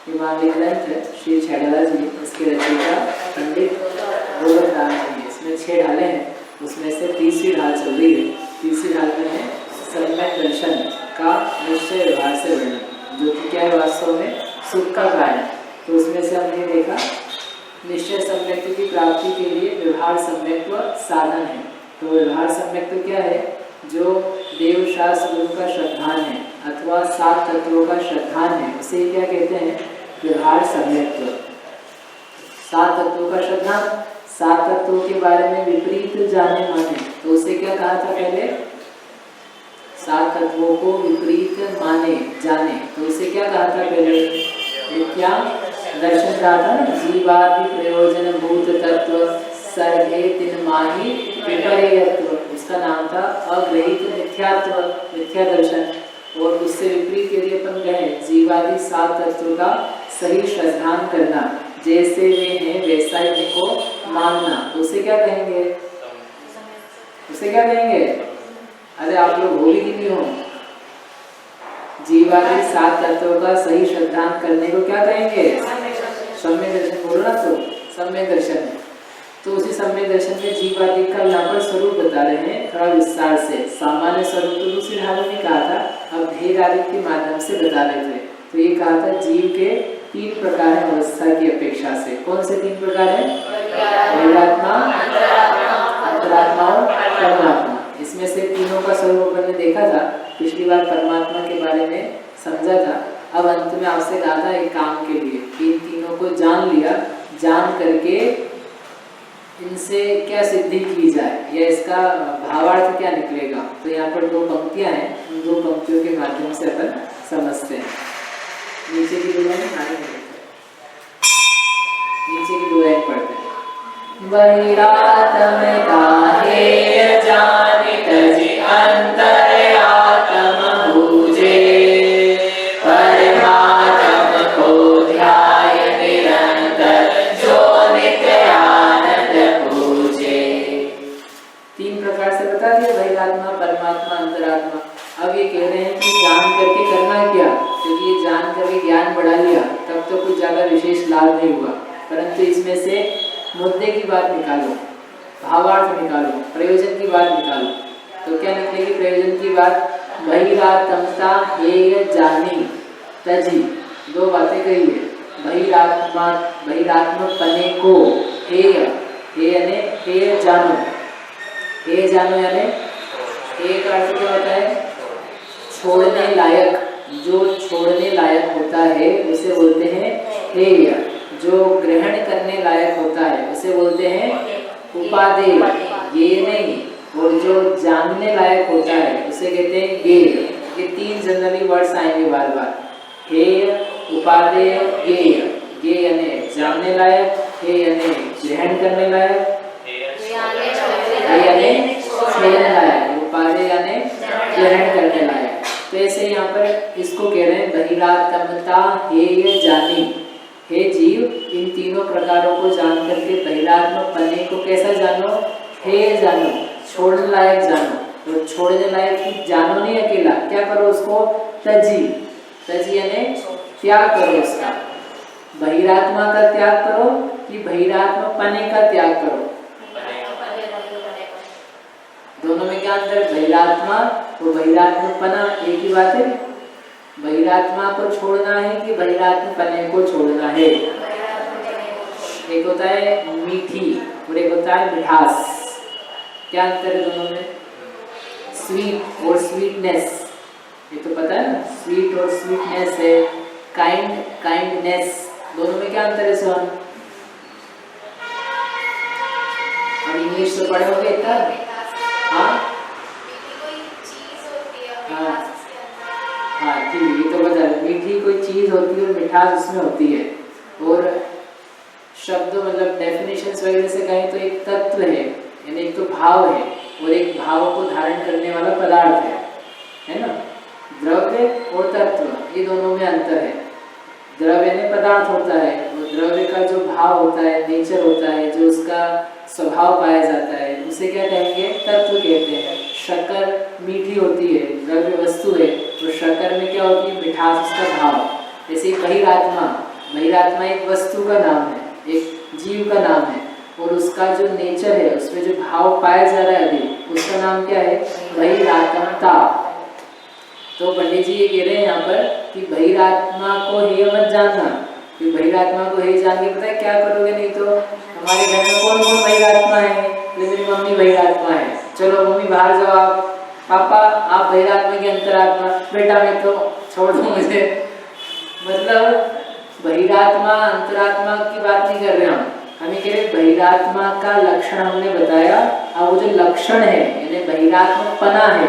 हिमालय ग्रंथ है श्री छैगला जी, इसके रचयिता पंडित गोरखदास जी। इसमें 6 ढालें हैं, उसमें से तीसरी ढाल चल रही है। तीसरी ढाल में है सम्यक दर्शन का निश्चय व्यवहार से वर्णन, जो कि क्या है वास्तव में सुख का कारण। तो उसमें से हमने देखा निश्चय सम्यक्त्व की प्राप्ति के लिए व्यवहार सम्यक्त्व साधन है। तो व्यवहार सम्यक्त्व क्या है? जो देव शास्त्र गुरु का श्रद्धान है अथवा 7 तत्वों का श्रद्धान है, उसे क्या कहते हैं? व्यवहार सम्यक्त्व। 7 तत्वों का श्रद्धान, 7 तत्वों के बारे में विपरीत जाने माने, तो उसे क्या कहा था पहले? 7 तत्वों को विपरीत माने जाने, तो उसे क्या कहा था पहले? मिथ्या दर्शन कहा था ना। जीवादि प्रयोजन भूत तत्व सर्वे तिन माही विपर्ययत्व, उसका नाम था अग्रहित मिथ्यात्व, मिथ्या दर्शन। और उससे विपरीत यदि अपन कहें जीवादि 7 तत्वों का सही श्रद्धान करना, जैसे वे हैं वैसा ही उनको मानना, तो उसे क्या कहेंगे? उसे क्या कहेंगे? अरे आप लोग होली की नहीं हो। जीवादि 7 तत्वों का सही श्रद्धान करने को क्या कहेंगे? सम्यक दर्शन। बोलो ना, तो सम्यक दर्शन है। तो उसी सम्यक दर्शन में जीवादि का यहाँ पर स्वरूप बता रहे हैं थोड़ा विस्तार से। सामान्य स्वरूप तो दूसरी ढाल में कहा था, अब भेद आदि के माध्यम से बता रहे थे। तो ये कहा था जीव के 3 प्रकार है अवस्था की अपेक्षा से। कौन से 3 प्रकार है? बहिरात्मा, अंतरात्मा और परमात्मा। इसमें से तीनों का स्वरूप अपन ने देखा था, पिछली बार परमात्मा के बारे में समझा था। अब अंत में आपसे कहा था एक काम के लिए इन तीनों को जान लिया, जान करके इनसे क्या सिद्धि की जाए या इसका भावार्थ क्या निकलेगा। तो यहाँ पर 2 पंक्तियां हैं, उन 2 पंक्तियों के माध्यम से अपन समझते हैं। नीचे की 2 लाइन नीचे की 2 लाइन पढ़ते हैं। बहिरात्म काहे जाने तजि अंतर्यात्म बूझे, परमात्म को ध्याय निरंतर जो नित्य आनंद पूजे। 3 प्रकार से बता दिया, बहिरात्मा, परमात्मा, अंतरात्मा। अब ये कह रहे हैं कि जान करके करना क्या? क्योंकि ये जान करके ज्ञान बढ़ा लिया तब तो कुछ ज्यादा विशेष लाभ नहीं हुआ, परंतु इसमें से मुद्दे की बात निकालो, भावार्थ निकालो, प्रयोजन की बात निकालो। तो क्या निकलेगी प्रयोजन की बात? बहिरात्मता हेय जानी तजी। 2 बातें कही है। बहिरात्मा, बहिरात्मपने को हेय, हे यानी हेय जानो, हेय जानो यानी हे का अर्थ क्या होता है? छोड़ने लायक। जो छोड़ने लायक होता है उसे बोलते हैं हेय। जो ग्रहण करने लायक होता है उसे बोलते हैं उपादेय, ये नहीं। और जो जानने लायक होता है उसे कहते हैं गेय। ये 3 जनरली वर्ड्स आएंगे बार बार, हेय, उपादेय, गेय। गेय यानी जानने लायक, हेय यानी ग्रहण करने लायक, यानी छोड़ने लायक, उपादेय यानी ग्रहण करने लायक। तो ऐसे यहाँ पर इसको कह रहे हैं बहिरात्मता हेय जानी। हे जीव, इन तीनों प्रकारों को जान करके बहिरात्म पने को कैसा जानो? हे जानो, छोड़ने लायक जानो। तो छोड़ने लायक की जानो नहीं अकेला, क्या करो उसको? तजी, तजी यानी त्याग करो उसका। बहिरात्मा का त्याग करो कि बहिरात्म पने का त्याग करो? दोनों में क्या अंतर? बहिरात्मा और बहिरात्म पना एक ही बात है। बहिरात्मा को छोड़ना है कि बहिरात्म पने को छोड़ना है? एक होता है मीठी और एक होता है मिठास। क्या अंतर है दोनों में? स्वीट और स्वीटनेस, ये तो पता है ना। स्वीट और स्वीटनेस है, काइंड, काइंडनेस, दोनों में क्या अंतर है सोहन? अब इंग्लिश तो पढ़े होंगे इतना? हाँ हाँ ठीक, ये तो बता रहे। मीठी कोई चीज होती है और मिठास उसमें होती है। और शब्द मतलब डेफिनेशंस वगैरह से कहें तो एक तत्व है, यानी एक तो भाव है और एक भाव को धारण करने वाला पदार्थ है ना। द्रव्य और तत्व, ये दोनों में अंतर है। द्रव्य यानी पदार्थ होता है, और द्रव्य का जो भाव होता है, नेचर होता है, जो उसका स्वभाव पाया जाता है, उसे क्या कहेंगे? तत्व कहते हैं। शक्कर मीठी होती है, द्रव्य वस्तु है, तो शक्कर में क्या होती है? मिठास, उसका भाव। जैसे बहिरात्मा, बहिरात्मा एक वस्तु का नाम है, एक जीव का नाम है, और उसका जो नेचर है, उसमें जो भाव पाया जा रहा है अभी, उसका नाम क्या है? बहिरात्मता। तो पंडित जी ये कह रहे हैं यहाँ पर कि बहिरात्मा को हे मत जानना, कि बहिरात्मा को हे जान के पता है क्या करोगे? नहीं तो हमारे घर में कौन कौन बहिरात्मा है? मेरी मम्मी बहिरात्मा है, चलो मम्मी बाहर जाओ, आप पापा आप बहिरात्मा की अंतरात्मा, बेटा मैं तो छोड़ दो मुझे। मतलब बहिरात्मा अंतरात्मा की बात नहीं कर रहे हम ये कह रहे बहिरात्मा का लक्षण हमने बताया। अब वो जो लक्षण है यानी बहिरात्मपना है,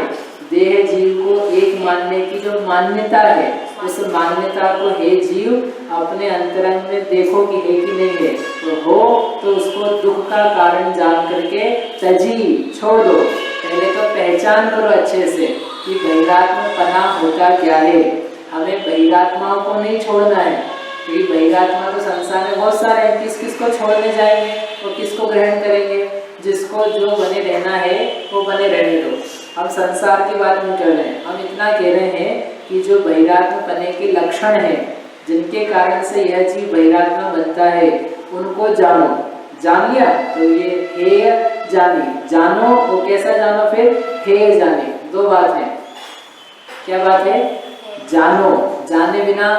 देह जीव को एक मानने की जो मान्यता है, उस मान्यता को हे जीव अपने अंतरंग में देखो कि है कि नहीं है, तो हो तो उसको दुख का कारण जान करके तजी छोड़ दो। पहले तो पहचान करो अच्छे से कि बहिरात्मपना होता क्या है। हमें बहिरात्माओं को नहीं छोड़ना है, क्योंकि बहिरात्मा तो संसार में बहुत सारे हैं, किस किस को छोड़ने जाएंगे और किसको ग्रहण करेंगे? जिसको जो बने रहना है वो बने रहने दो। हम संसार की बात नहीं कर रहे हैं, हम इतना कह रहे हैं कि जो बहिरात्मपने के लक्षण है, जिनके कारण से यह जीव बहिरात्मा बनता है, उनको जानो। जान लिया तो ये हेय जानी, जानो वो कैसा जानो? फिर हेय जानी। दो बात है। क्या बात है? जानो, जाने बिना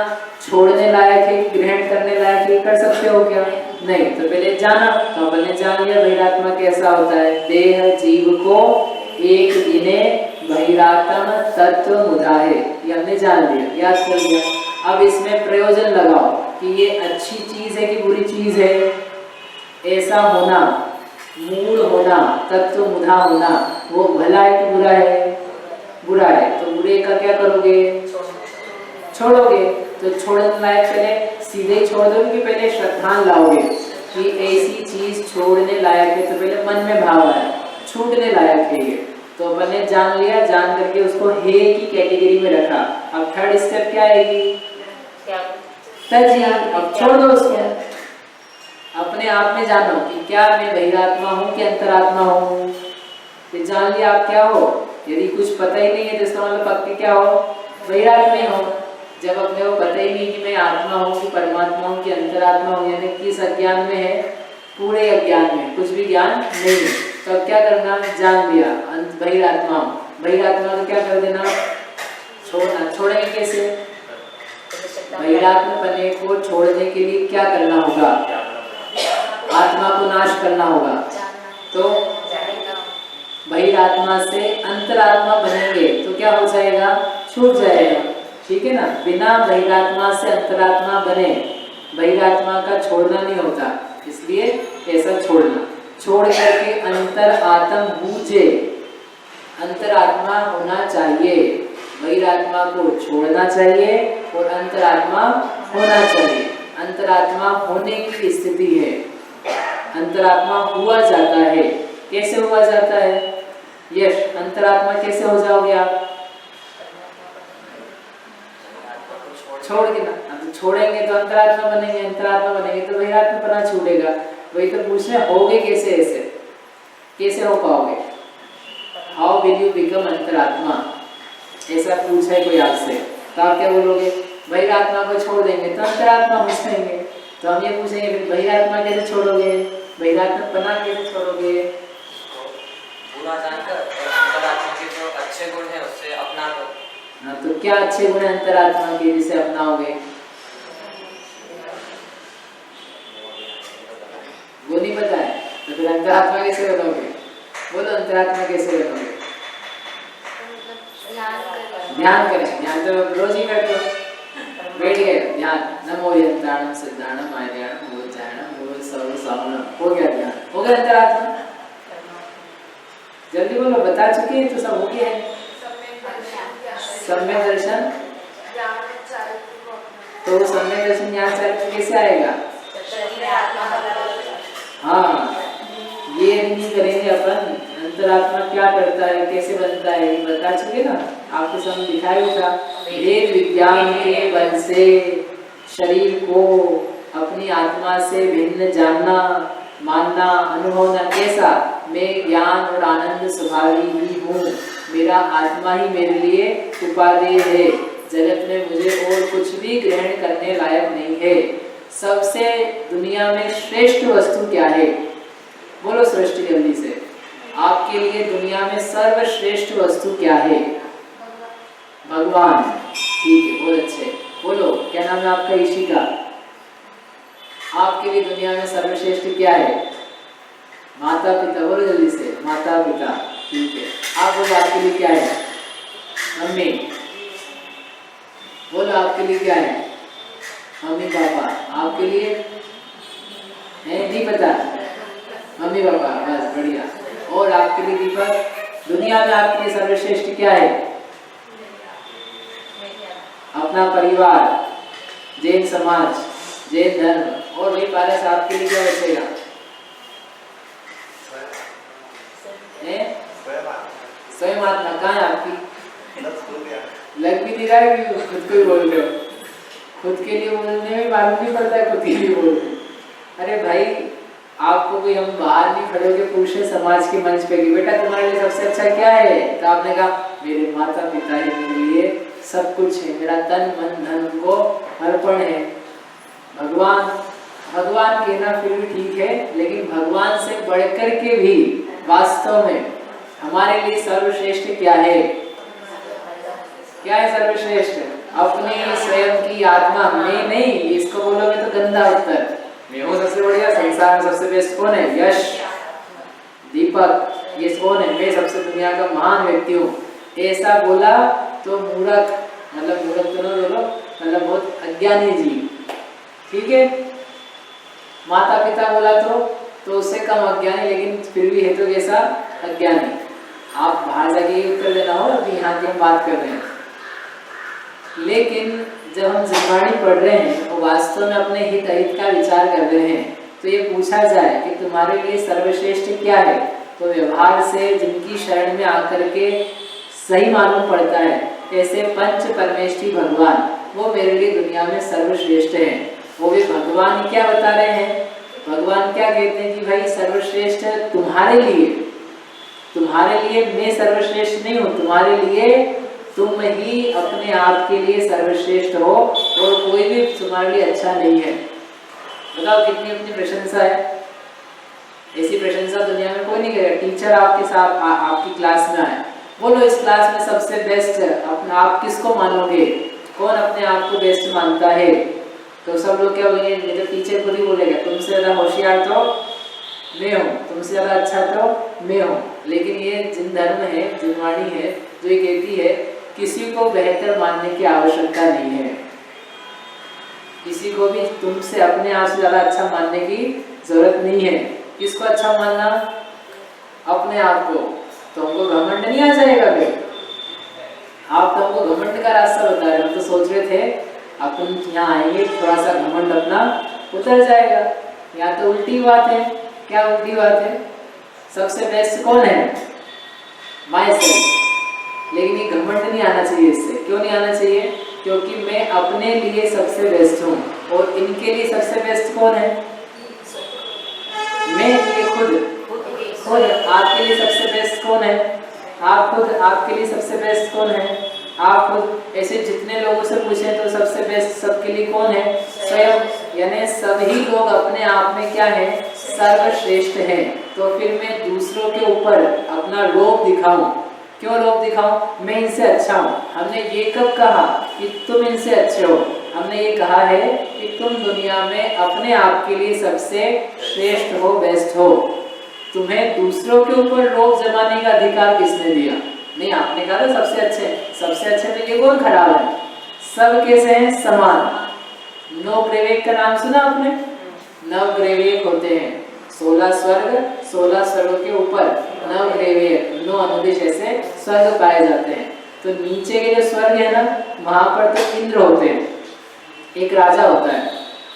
छोड़ने लायक है, ग्रहण करने लायक है, कर सकते हो क्या? नहीं। तो पहले जाना, तो अपने जान लिया बहिरात्मा कैसा होता है। देह जीव को एक दिने बहिरात्म तत्व मुदाहे, ये हमने जान लिया, याद कर लिया। अब इसमें प्रयोजन लगाओ कि ये अच्छी चीज है कि बुरी चीज है। ऐसा होना, मूड होना, तत्व मुधा होना, वो भला है कि बुरा है? बुरा है। तो बुरे का क्या करोगे? छोड़ोगे। तो छोड़ने लायक पहले सीधे ही छोड़ दोगे कि पहले श्रद्धान लाओगे कि ऐसी चीज छोड़ने लायक है? तो पहले मन में भाव आया, छूटने लायक है ये, तो अपन ने जान लिया, जान करके उसको हे की कैटेगरी में रखा। अब थर्ड स्टेप क्या आएगी? तजी। अब छोड़ दो उसको, अपने आप में जानो कि क्या मैं बहिरात्मा हूँ कि अंतरात्मा हूँ। तो जान लिया आप क्या हो। यदि कुछ पता ही नहीं है तो इसका मतलब पक्के क्या हो? बहिरात्मा ही हो। जब अपने को पता ही नहीं कि मैं आत्मा हूँ कि परमात्मा हूँ कि अंतरात्मा हूँ, यानी किस अज्ञान में है? पूरे अज्ञान में, कुछ भी ज्ञान नहीं है। तो अब क्या करना? जान लिया बहिरात्मा हूँ। बहिरात्मा को क्या कर देना? छोड़ना। छोड़ेंगे कैसे? बहिरात्मपने को छोड़ने के लिए क्या करना होगा? आत्मा को नाश करना होगा। तो बहिरात्मा से अंतरात्मा बनेंगे तो क्या हो जाएगा? छूट जाएगा। ठीक है ना? बिना बहिरात्मा से अंतरात्मा बने, बहिरात्मा का छोड़ना नहीं होता, इसलिए ऐसा छोड़ना। छोड़ करके अंतर आत्म बूझे, अंतरात्मा होना चाहिए। बहिरात्मा को छोड़ना चाहिए और अंतरात्मा होना चाहिए। अंतरात्मा होने की स्थिति है, अंतरात्मा हुआ जाता है। कैसे हुआ जाता है? यश, अंतरात्मा कैसे हो जाओगे आप? छोड़ के ना, तो छोड़ेंगे तो अंतरात्मा बनेंगे, अंतरात्मा बनेंगे तो बहिरात्मा पना छूटेगा। वही तो पूछ रहे, होगे कैसे? ऐसे कैसे हो पाओगे? हाउ विल यू बिकम अंतरात्मा? ऐसा पूछा है कोई आपसे तो आप क्या बोलोगे? बहिरात्मा को छोड़ देंगे तो अंतरात्मा हो जाएंगे। तो हम ये पूछेंगे फिर बहिरात्मा कैसे छोड़ोगे? बहिरात्मा पना कैसे छोड़ोगे? बुरा जानकर अंतरात्मा के जो अच्छे गुण है उससे अपना दो। हाँ, तो क्या अच्छे गुण है अंतरात्मा के जिसे अपनाओगे? वो नहीं पता है तो फिर अंतरात्मा कैसे बनोगे? बोलो अंतरात्मा कैसे बनोगे? ध्यान करें। ध्यान तो रोज ही करते हो, बैठ गए ध्यान, नमो यंत्राणम सिद्धाणम आर्याणम भूजाणम भूल सर्व सामणम, हो गया ध्यान, हो गया अंतरात्मा। जल्दी बोलो, बता चुके हैं तो सब हो गया है। सम्यक दर्शन, तो सम्यक दर्शन यहाँ से कैसे आएगा? हाँ, ये नहीं करेंगे अपन। अंतरात्मा क्या करता है, कैसे बनता है, ये बता चुके ना, आपके सामने दिखाया था। वेद विज्ञान के बल से शरीर को अपनी आत्मा से भिन्न जानना, मानना, अनुभवना। कैसा? मैं ज्ञान और आनंद स्वभावी ही हूँ, मेरा आत्मा ही मेरे लिए उपादेय है, जगत में मुझे और कुछ भी ग्रहण करने लायक नहीं है। सबसे दुनिया में श्रेष्ठ वस्तु क्या है? बोलो सृष्टि जल्दी से। आपके लिए दुनिया में सर्वश्रेष्ठ वस्तु क्या है? भगवान। ठीक है, बहुत अच्छे। बोलो, क्या नाम है आपका? ईशिका। आपके लिए दुनिया में सर्वश्रेष्ठ क्या है? माता पिता। बोलो जल्दी से, माता पिता। ठीक है, आप बोलो आपके लिए क्या है? मम्मी। बोलो आपके लिए क्या है? Mummy papa. आपके लिए है? नहीं पता? मम्मी पापा, बस बढ़िया। और आपके लिए दीपक, दुनिया में आपके लिए सर्वश्रेष्ठ क्या है? अपना परिवार, जैन समाज, जैन धर्म। और वही पारस, आपके लिए क्या बचेगा? स्वयं आत्मा। कहाँ है आपकी? लग भी नहीं रहा है कि खुद को ही बोल रहे हो। खुद के लिए बोलने में मालूम नहीं पड़ता है खुद के लिए बोल रहे। अरे भाई, आपको भी हम बाहर नहीं खड़े होकर पूछे समाज के मंच पे कि बेटा तुम्हारे लिए सबसे अच्छा क्या है, तो आपने कहा मेरे माता पिता ही मेरे लिए सब कुछ है, मेरा तन मन धन उनको अर्पण है। भगवान, भगवान कहना फिर भी ठीक है, लेकिन भगवान से बढ़कर के भी वास्तव में हमारे लिए सर्वश्रेष्ठ क्या है? क्या है सर्वश्रेष्ठ? अपनी स्वयं की आत्मा। मैं नहीं, इसको बोलोगे तो गंदा उत्तर। मैं हूँ सबसे बढ़िया, संसार में सबसे बेस्ट कौन है? यश, दीपक, ये कौन है? मैं सबसे दुनिया का महान व्यक्ति हूँ। ऐसा बोला तो मूर्ख, मतलब मूर्ख तो नहीं बोलो, मतलब बहुत अज्ञानी जीव। ठीक है, माता पिता बोला तो उससे कम अज्ञानी, लेकिन फिर भी है तो कैसा? अज्ञानी। आप बाहर जाके उत्तर देना हो, अभी यहाँ की हम बात कर रहे हैं। लेकिन जब हम जिम्माणी पढ़ रहे हैं वो वास्तव में अपने हित अहित का विचार कर रहे हैं, तो ये पूछा जाए कि तुम्हारे लिए सर्वश्रेष्ठ क्या है, तो व्यवहार से जिनकी शरण में आकर के सही मालूम पड़ता है, ऐसे पंच परमेष्ठी भगवान, वो मेरे लिए दुनिया में सर्वश्रेष्ठ है। वो भी भगवान क्या बता रहे हैं? भगवान क्या कहते हैं कि भाई सर्वश्रेष्ठ तुम्हारे लिए मैं सर्वश्रेष्ठ नहीं हूँ, तुम्हारे लिए तुम ही अपने आप के लिए सर्वश्रेष्ठ हो और कोई भी तुम्हारे लिए अच्छा नहीं है। बताओ कितनी अपनी प्रशंसा है। ऐसी प्रशंसा दुनिया में कोई नहीं करेगा। टीचर आपके साथ आपकी क्लास में आए, बोलो इस क्लास में सबसे बेस्ट अपना आप किसको मानोगे? कौन अपने आप को बेस्ट मानता है? तो सब लोग क्या बोलेंगे? जब टीचर खुद ही बोलेगा तुमसे ज़्यादा होशियार तो मैं हूँ, तुमसे ज़्यादा अच्छा तो मैं हूँ। लेकिन ये जिन धर्म है, जिनवाणी है, जो ये कहती है किसी को बेहतर मानने की आवश्यकता नहीं है। किसी को भी तुमसे अपने आप से ज़्यादा अच्छा मानने की जरूरत नहीं है। किसको अच्छा मानना? अपने आप को। तो हमको घमंड नहीं आ जाएगा फिर? आप तो हमको घमंड का रास्ता बता रहे हो। हम तो सोच रहे थे अपन यहाँ आएंगे थोड़ा सा घमंड अपना उतर जाएगा। यहाँ तो उल्टी बात है। क्या उल्टी बात है? सबसे बेस्ट कौन है? My self. लेकिन ये घमंड नहीं आना चाहिए इससे। क्यों नहीं आना चाहिए? क्योंकि मैं अपने लिए सबसे बेस्ट हूँ और इनके लिए सबसे बेस्ट कौन है? मैं, ये खुद। आपके लिए सबसे बेस्ट कौन है? आप खुद। आपके लिए सबसे बेस्ट कौन है? आप खुद। ऐसे जितने लोगों से पूछे तो सबसे बेस्ट सबके लिए कौन है? स्वयं। यानी सभी लोग अपने आप में क्या है? सर्वश्रेष्ठ हैं। तो फिर मैं दूसरों के ऊपर अपना लोभ दिखाऊं? क्यों लोभ दिखाऊं? मैं इनसे अच्छा हूँ। हमने ये कब कहा कि तुम इनसे अच्छे हो? हमने ये कहा है कि तुम दुनिया में अपने आप के लिए सबसे श्रेष्ठ हो, बेस्ट हो। तुम्हें दूसरों के ऊपर लोभ जमाने का अधिकार किसने दिया? नहीं, आपने कहा था सबसे अच्छे। सबसे अच्छे तो ये कौन खराब है? सब कैसे हैं? समान। नौ ग्रेवेक का नाम सुना आपने? 9 ग्रेवेक होते हैं। 16 स्वर्ग, 16 स्वर्ग के ऊपर 9 ग्रेवेक, 9 अनुदिश ऐसे स्वर्ग पाए जाते हैं। तो नीचे के जो स्वर्ग है ना, वहां पर तो इंद्र होते हैं, एक राजा होता है,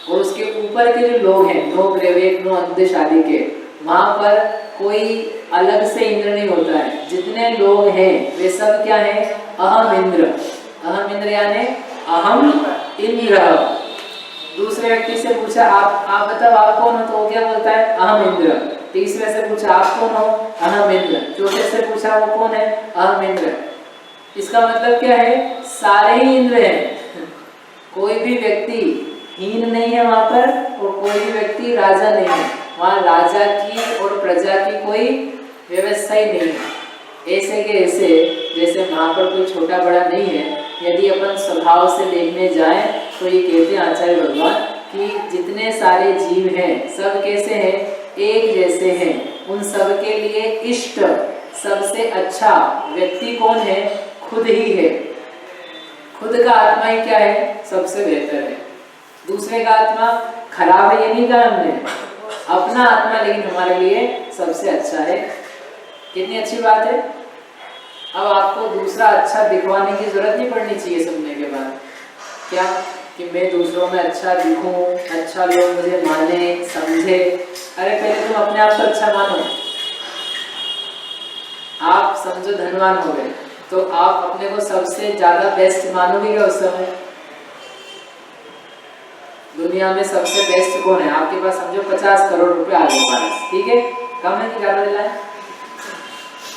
और उसके ऊपर के जो लोग हैं 9 ग्रेवेक, 9 अनुदिश आदि के, वहां पर कोई अलग से इंद्र नहीं होता है। जितने लोग हैं वे सब क्या है? अहम इंद्र। अहम इंद्र यानी अहम इंद्र। दूसरे व्यक्ति से पूछा आप बताओ आप कौन हो? तो वो क्या बोलता है? अहम इंद्र। तीसरे से पूछा आप कौन हो? अहम इंद्र। चौथे से पूछा वो कौन है? अहम इंद्र। इसका मतलब क्या है? सारे ही इंद्र हैं। कोई भी व्यक्ति हीन नहीं है वहाँ पर, और कोई भी व्यक्ति राजा नहीं है वहाँ। राजा की और प्रजा की कोई व्यवस्था ही नहीं है। ऐसे के ऐसे जैसे वहाँ पर कोई छोटा बड़ा नहीं है। यदि अपन स्वभाव से देखने जाएं तो ये कहते हैं आचार्य भगवान कि जितने सारे जीव हैं सब कैसे हैं, एक जैसे हैं। उन सब के लिए इष्ट सबसे अच्छा व्यक्ति कौन है, खुद ही है। खुद का आत्मा ही क्या है, सबसे बेहतर है। दूसरे का आत्मा खराब है ये नहीं कहा हमने, अपना आत्मा लेकिन हमारे लिए सबसे अच्छा है। कितनी अच्छी बात है। अब आपको दूसरा अच्छा दिखवाने की जरूरत नहीं पड़नी चाहिए सुनने के बाद, क्या कि मैं दूसरों में अच्छा दिखूं, अच्छा लोग मुझे माने समझे। अरे पहले तुम अपने आप को अच्छा मानो। आप समझो धनवान हो गए तो आप अपने को सबसे ज्यादा बेस्ट मानोगे क्या उस समय? दुनिया में सबसे बेस्ट कौन है? आपके पास समझो 50 करोड़ रुपए आ गए पास, ठीक है, कम है कि ज्यादा मिला है?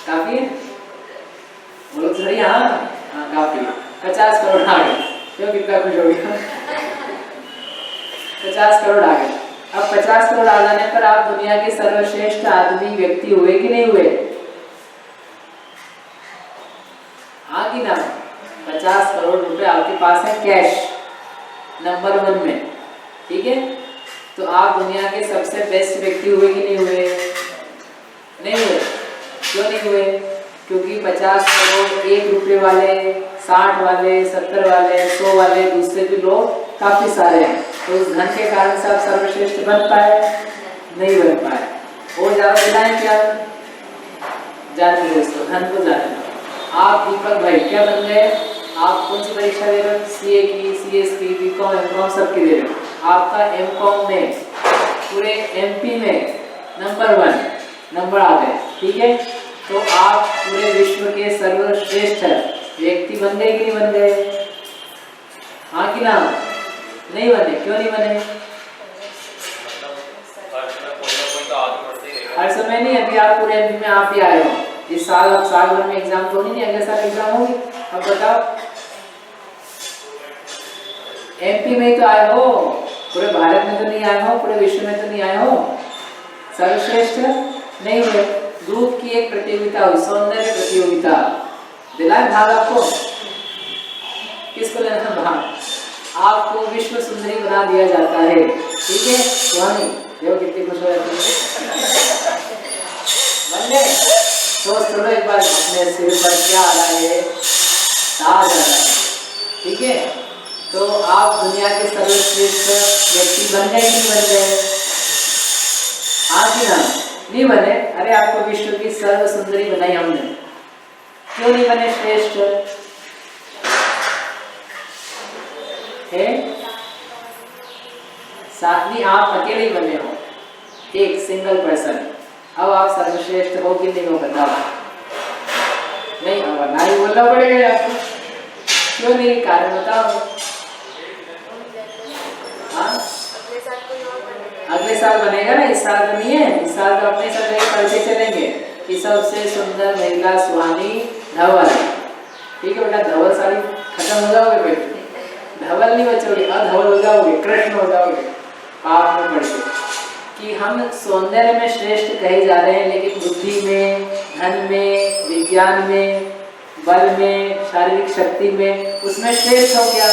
काफी है? बोलो सही। हाँ काफी, 50 करोड़ आ गए। क्यों, कितना खुश हो गया? 50 करोड़ आ गए। अब 50 करोड़ आ जाने पर आप दुनिया के सर्वश्रेष्ठ आदमी व्यक्ति हुए कि नहीं हुए? हाँ कि ना? 50 करोड़ रुपए आपके पास है कैश, नंबर 1 में, ठीक है। तो आप दुनिया के सबसे बेस्ट व्यक्ति हुए कि नहीं हुए? नहीं हुए। क्यों नहीं हुए? क्योंकि 50 करोड़ 1 रुपए वाले, 60 वाले, 70 वाले, 100 वाले दूसरे भी लोग काफी सारे हैं। तो उस धन के कारण से आप सर्वश्रेष्ठ बन पाए? नहीं बन पाए। और ज्यादा मिलाएं क्या? जाने दोस्तों, धन को जाने। आप दीपक भाई क्या बन गए? आप कौन सी परीक्षा दे रहे हो? सीए की, सीएस की, बीकॉम, एमकॉम सबकी दे रहे हो। आपका एमकॉम में पूरे एमपी में नंबर 1 नंबर आ गए, ठीक है। तो आप पूरे विश्व के सर्वश्रेष्ठ व्यक्ति बन गए कि नहीं बन गए? हाँ कि ना? नहीं बने। क्यों नहीं बने? हर समय नहीं। अभी आप पूरे एमपी में आप भी आए हो। इस साल अब साल भर में एग्जाम तो नहीं, अगले साल एग्जाम होगी। अब बताओ, एमपी में ही तो आए हो, पूरे भारत में तो नहीं आए हो, पूरे विश्व में तो नहीं आए हो। सर्वश्रेष्ठ नहीं हुए। रूप की एक प्रतियोगिता हुई, सौंदर्य प्रतियोगिता। दिलाए भाग आपको? किसको लेना भाग? आपको विश्व सुंदरी बना दिया जाता है, ठीक है। स्वामी देखो कितनी खुश हो जाती है। बंदे तो चलो एक बार अपने सिर पर क्या आ रहा है, ताज आ रहा है, ठीक है। तो आप दुनिया के सर्वश्रेष्ठ व्यक्ति बन गए कि बन गए? हाँ कि ना? नहीं बने। अरे आपको विश्व की सर्व सुंदरी बनाई हमने, क्यों नहीं बने श्रेष्ठ? है साथ में आप अकेले ही बने हो, एक सिंगल पर्सन। अब आप सर्वश्रेष्ठ हो कि नहीं हो बताओ? नहीं, अब ना ही बोलना पड़ेगा आपको। क्यों नहीं? कारण बताओ। हाँ अगले साल बनेगा ना, इस साल तो नहीं है। इस साल तो अपने सब पढ़ते चलेंगे कि सबसे सुंदर महिला सुहानी धवल, ठीक है बेटा। धवल साड़ी खत्म हो जाओगे बेटे, धवल नहीं बचोगे, अधवल हो जाओगे, कृष्ण हो जाओगे। पाप में पड़ के कि हम सौंदर्य में श्रेष्ठ कहे जा रहे हैं, लेकिन बुद्धि में, धन में, विज्ञान में, बल में, शारीरिक शक्ति में, उसमें श्रेष्ठ हो गया।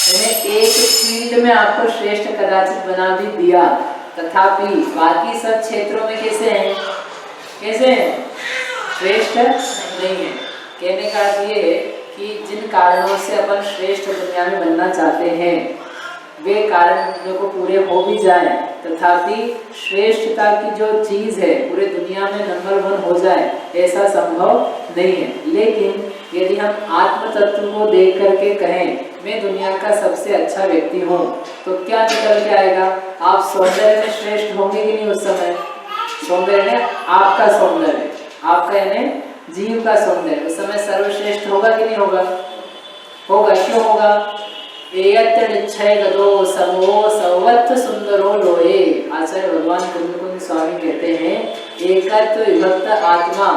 मैंने एक फील्ड में आपको श्रेष्ठ कदाचित बना भी दिया, तथापि बाकी सब क्षेत्रों में कैसे हैं? कैसे हैं? श्रेष्ठ नहीं है। कहने का अर्थ ये है कि जिन कारणों से अपन श्रेष्ठ दुनिया में बनना चाहते हैं वे कारण अपने को पूरे हो भी जाए, तथापि श्रेष्ठता की जो चीज है पूरे दुनिया में नंबर 1 हो जाए ऐसा संभव नहीं है। लेकिन यदि हम आत्म तत्व को देख करके कहें मैं दुनिया का सबसे अच्छा व्यक्ति हूँ, तो क्या निकल के आएगा? आप सौंदर्य में श्रेष्ठ होंगे कि नहीं उस समय? सौंदर्य ने आपका सौंदर्य, आपका यानी जीव का सौंदर्य उस समय सर्वश्रेष्ठ होगा कि नहीं होगा? होगा। क्यों होगा? एयत्निच्छय गदो समो सवत्थ सुंदरो लोए। आचार्य भगवान कुंद स्वामी कहते हैं एकत्व विभक्त आत्मा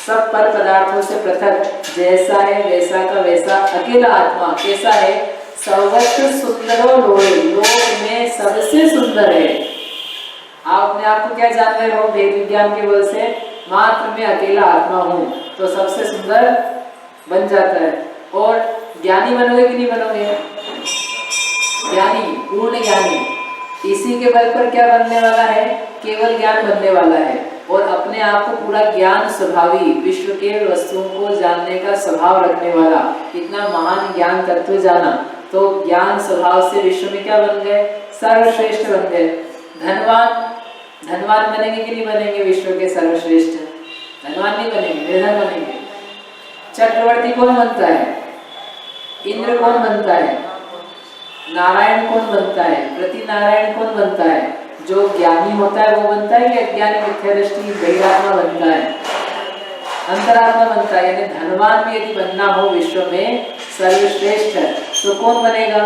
सब पर पदार्थों से पृथक जैसा है वैसा का वैसा अकेला आत्मा कैसा है? सर्वत्र सुंदरो लोए, लोक में सबसे सुंदर है। आप अपने आप को क्या जान रहे हो वेद विज्ञान के बल से? मात्र मैं अकेला आत्मा हूँ, तो सबसे सुंदर बन जाता है। और ज्ञानी बनोगे कि नहीं बनोगे? ज्ञानी, पूर्ण ज्ञानी। इसी के बल पर क्या बनने वाला है? केवल ज्ञान बनने वाला है। और अपने आप को पूरा ज्ञान स्वभावी, विश्व के वस्तुओं को जानने का स्वभाव रखने वाला, इतना महान ज्ञान तत्व जाना, तो ज्ञान स्वभाव से विश्व में क्या बन गए? सर्वश्रेष्ठ बन गए। धनवान, धनवान बनेंगे कि नहीं बनेंगे? विश्व के सर्वश्रेष्ठ धनवान नहीं बनेंगे, निर्धन बनेंगे। चक्रवर्ती कौन बनता है? इंद्र कौन बनता है? नारायण कौन बनता है? प्रति नारायण कौन बनता है? जो ज्ञानी होता है वो बनता है कि अज्ञानी मिथ्या दृष्टि बहिरात्मा बनता है? अंतरात्मा बनता है। यानी धनवान भी यदि बनना हो विश्व में सर्वश्रेष्ठ है तो कौन बनेगा?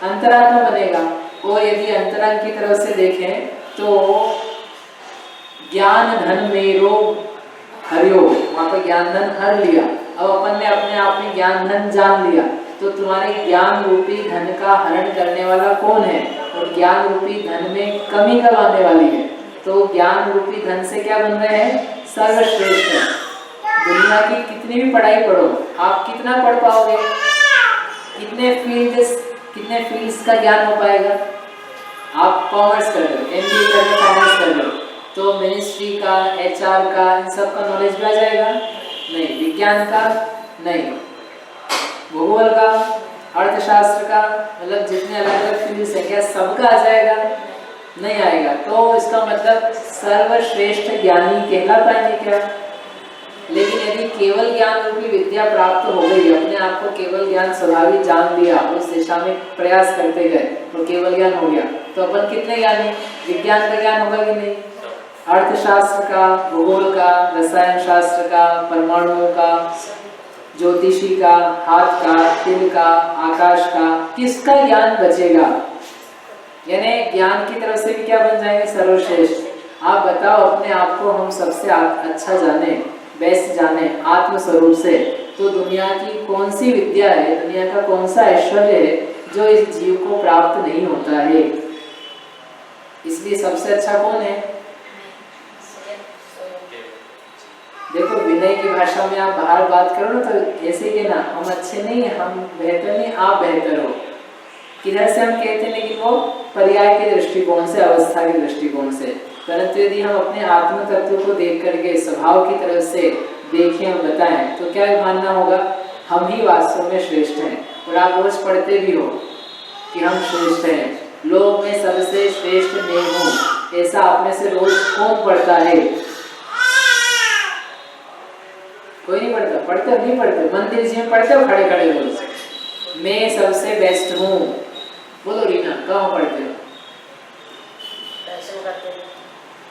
अंतरात्मा बनेगा। और यदि अंतरंग की तरफ से देखें तो ज्ञान धन मेरो हरियो, वहां पर ज्ञान धन हर लिया। अब अपन ने अपने आप में ज्ञान धन जान लिया, तो तुम्हारे ज्ञान रूपी धन का हरण करने वाला कौन है? और ज्ञान रूपी धन में कमी कब आने वाली है? तो ज्ञान रूपी धन से क्या बन रहे हैं? सर्वश्रेष्ठ है। दुनिया की कितनी भी पढ़ाई पढ़ो, आप कितना पढ़ पाओगे? कितने फील्ड्स का ज्ञान हो पाएगा? आप कॉमर्स कर लो, एमबीए कर लो, फाइनेंस कर लो, तो मिनिस्ट्री का, एचआर का, इन सब का नॉलेज भी आ जाएगा? नहीं। विज्ञान का नहीं, भूगोल का, अर्थशास्त्र का, मतलब जितने अलग अलग फील्ड्स हैं, क्या सबका आ जाएगा? नहीं आएगा। तो इसका मतलब सर्वश्रेष्ठ ज्ञानी कहला पाएंगे क्या? लेकिन यदि केवल ज्ञान रूपी विद्या प्राप्त हो गई, अपने आप को केवल ज्ञान स्वभाविक जान लिया, उस दिशा में प्रयास करते गए और केवल ज्ञान हो गया, तो अपन कितने ज्ञानी? विज्ञान का ज्ञान होगा कि नहीं? अर्थशास्त्र का, भूगोल का, रसायन शास्त्र का, परमाणुओं का, ज्योतिषी का, हाथ का, तिल का, आकाश का, किसका ज्ञान बचेगा? यानी ज्ञान की तरफ से भी क्या बन जाएंगे? सर्वश्रेष्ठ। आप बताओ, अपने आप को हम सबसे अच्छा जाने, बेस्ट जाने आत्मस्वरूप से, तो दुनिया की कौन सी विद्या है, दुनिया का कौन सा ऐश्वर्य है जो इस जीव को प्राप्त नहीं होता है? इसलिए सबसे अच्छा कौन है? देखो, विनय की भाषा में आप बाहर बात करो ना, तो ऐसे कि ना हम अच्छे नहीं हैं, हम बेहतर नहीं, आप बेहतर हो, किधर से हम कहते हैं, लेकिन वो पर्याय के दृष्टिकोण से, अवस्था के दृष्टिकोण से। परंतु यदि हम अपने आत्म तत्व को देख करके स्वभाव की तरफ से देखें और बताएं, तो क्या मानना होगा? हम ही वास्तव में श्रेष्ठ हैं। और आप रोज पढ़ते भी हो कि हम श्रेष्ठ हैं, लोक में सबसे श्रेष्ठ मैं हूँ, ऐसा आप में से रोज कौन पढ़ता है? कोई नहीं पढ़ता। पढ़ते हो नहीं पढ़ते? मंदिर जी में पढ़ते हो खड़े खड़े रोज, मैं सबसे बेस्ट हूँ? बोलो रीना, कहाँ पढ़ते हो?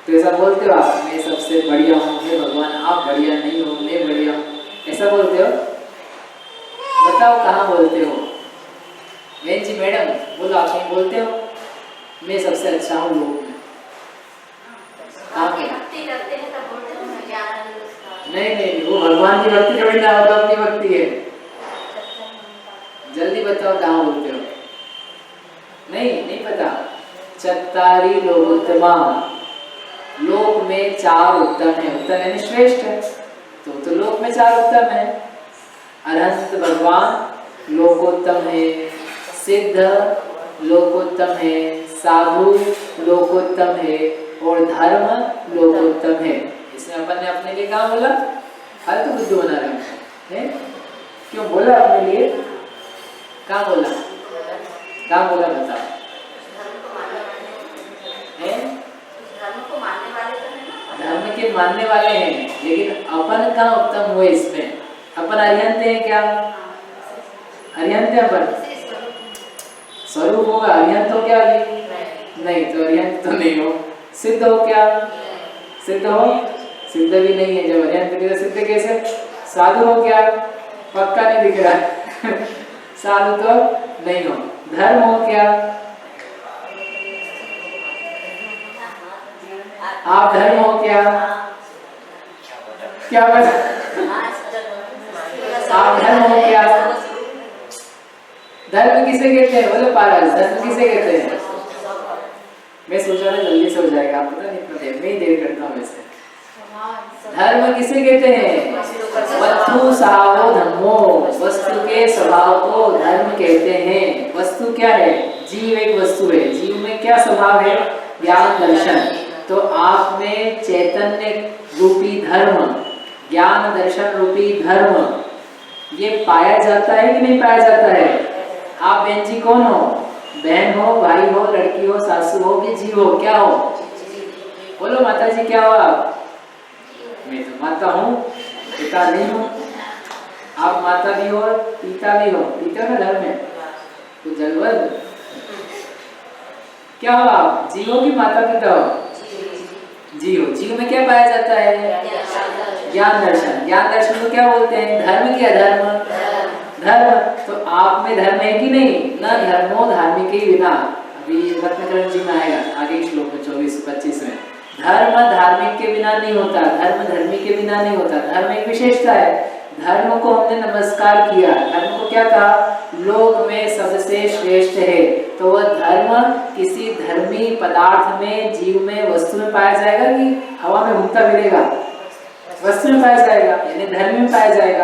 तो ऐसा बोलते हो आप, मैं सबसे बढ़िया हूँ, हे भगवान आप बढ़िया नहीं हो, मैं बढ़िया हूँ, ऐसा बोलते हो? बताओ कहाँ बोलते हो? बहन जी, मैडम बोलो, आप कहीं बोलते हो मैं सबसे अच्छा हूँ लोग में? नहीं, वो भगवान की भक्ति थोड़ी ना होता, अपनी भक्ति है। जल्दी बताओ कहाँ बोलते हो? नहीं पता। चत्तारी लोकोत्तमा, लोक में 4 उत्तम है। उत्तम यानी श्रेष्ठ है, तो लोक में 4 उत्तम है। अनंत भगवान लोकोत्तम है, सिद्ध लोकोत्तम है, साधु लोकोत्तम है और धर्म लोकोत्तम है। इसमें अपन ने अपने लिए कहाँ बोला? फालतू बुद्धू बना रहे हैं। क्यों बोला अपने लिए? कहाँ बोला? कहाँ बोला बताओ? धर्म के मानने वाले हैं, लेकिन अपन कहाँ उत्तम हुए इसमें? अपन अरिहंत हैं क्या? अरिहंत है अपन? स्वरूप होगा, अरिहंत हो क्या अभी? नहीं, तो अरिहंत तो नहीं हो। सिद्ध हो क्या? सिद्ध हो? सिद्ध भी नहीं है। जब अरिहंत नहीं तो सिद्ध कैसे? साधु हो क्या? पक्का नहीं दिख रहा है साधु तो नहीं हो। धर्म हो क्या? आप धर्म हो क्या? क्या बता? आप धर्म हो क्या? धर्म किसे कहते हैं? बोलो पारस, धर्म किसे कहते हैं? मैं सोचा था जल्दी से हो जाएगा, आप पता नहीं इतना देर में ही देर करता हूँ वैसे। धर्म किसे कहते हैं? वस्तु स्वभावो धर्मो, वस्तु के स्वभाव को धर्म कहते हैं। वस्तु क्या है? जीव एक वस्तु है। जीव में क्या स्वभाव है? ज्ञान दर्शन। तो आप में चैतन्य रूपी धर्म, ज्ञान दर्शन रूपी धर्म, ये पाया जाता है कि नहीं पाया जाता है? आप बहन जी कौन हो? बहन हो, भाई हो, लड़की हो, सासू हो कि जीव हो? क्या हो? बोलो माता जी क्या हो आप? मैं तो माता हूँ, पिता नहीं हूँ। आप माता भी हो, पिता भी हो। पिता ना घर में तो जलवल क्या हो? आप जीव हो कि माता पिता हो? जीव। जीव में क्या पाया जाता है? ज्ञान दर्शन। ज्ञान दर्शन को क्या बोलते हैं? धर्म की अधर्म? धर्म। तो आप में धर्म है कि नहीं? न धर्मो धार्मिक ही बिना। अभी रत्नकरण जी में आएगा आगे श्लोक में 24-25 में। धर्म धार्मिक के बिना नहीं होता, धर्म धर्मी के बिना नहीं होता। धर्म एक विशेषता है। धर्म को हमने नमस्कार किया, धर्म को क्या कहा? लोक में सबसे श्रेष्ठ है। तो वह धर्म किसी धर्मी पदार्थ में, जीव में, वस्तु में पाया जाएगा कि हवा में घूमता फिरेगा? वस्तु में पाया जाएगा, यानी धर्म में पाया जाएगा,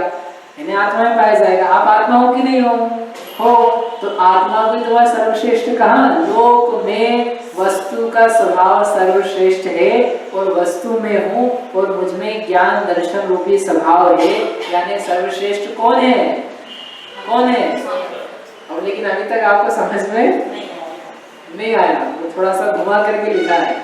यानी आत्मा में पाया जाएगा। आप आत्मा हो कि नहीं हो? हो। तो आत्मा को तुम्हारा सर्वश्रेष्ठ कहा? लोक में वस्तु का स्वभाव सर्वश्रेष्ठ है और वस्तु में हूँ और मुझ में ज्ञान दर्शन रूपी स्वभाव है, यानी सर्वश्रेष्ठ कौन है? कौन है? अब लेकिन अभी तक आपको समझ में नहीं आया, तो थोड़ा सा घुमा करके लिखा है।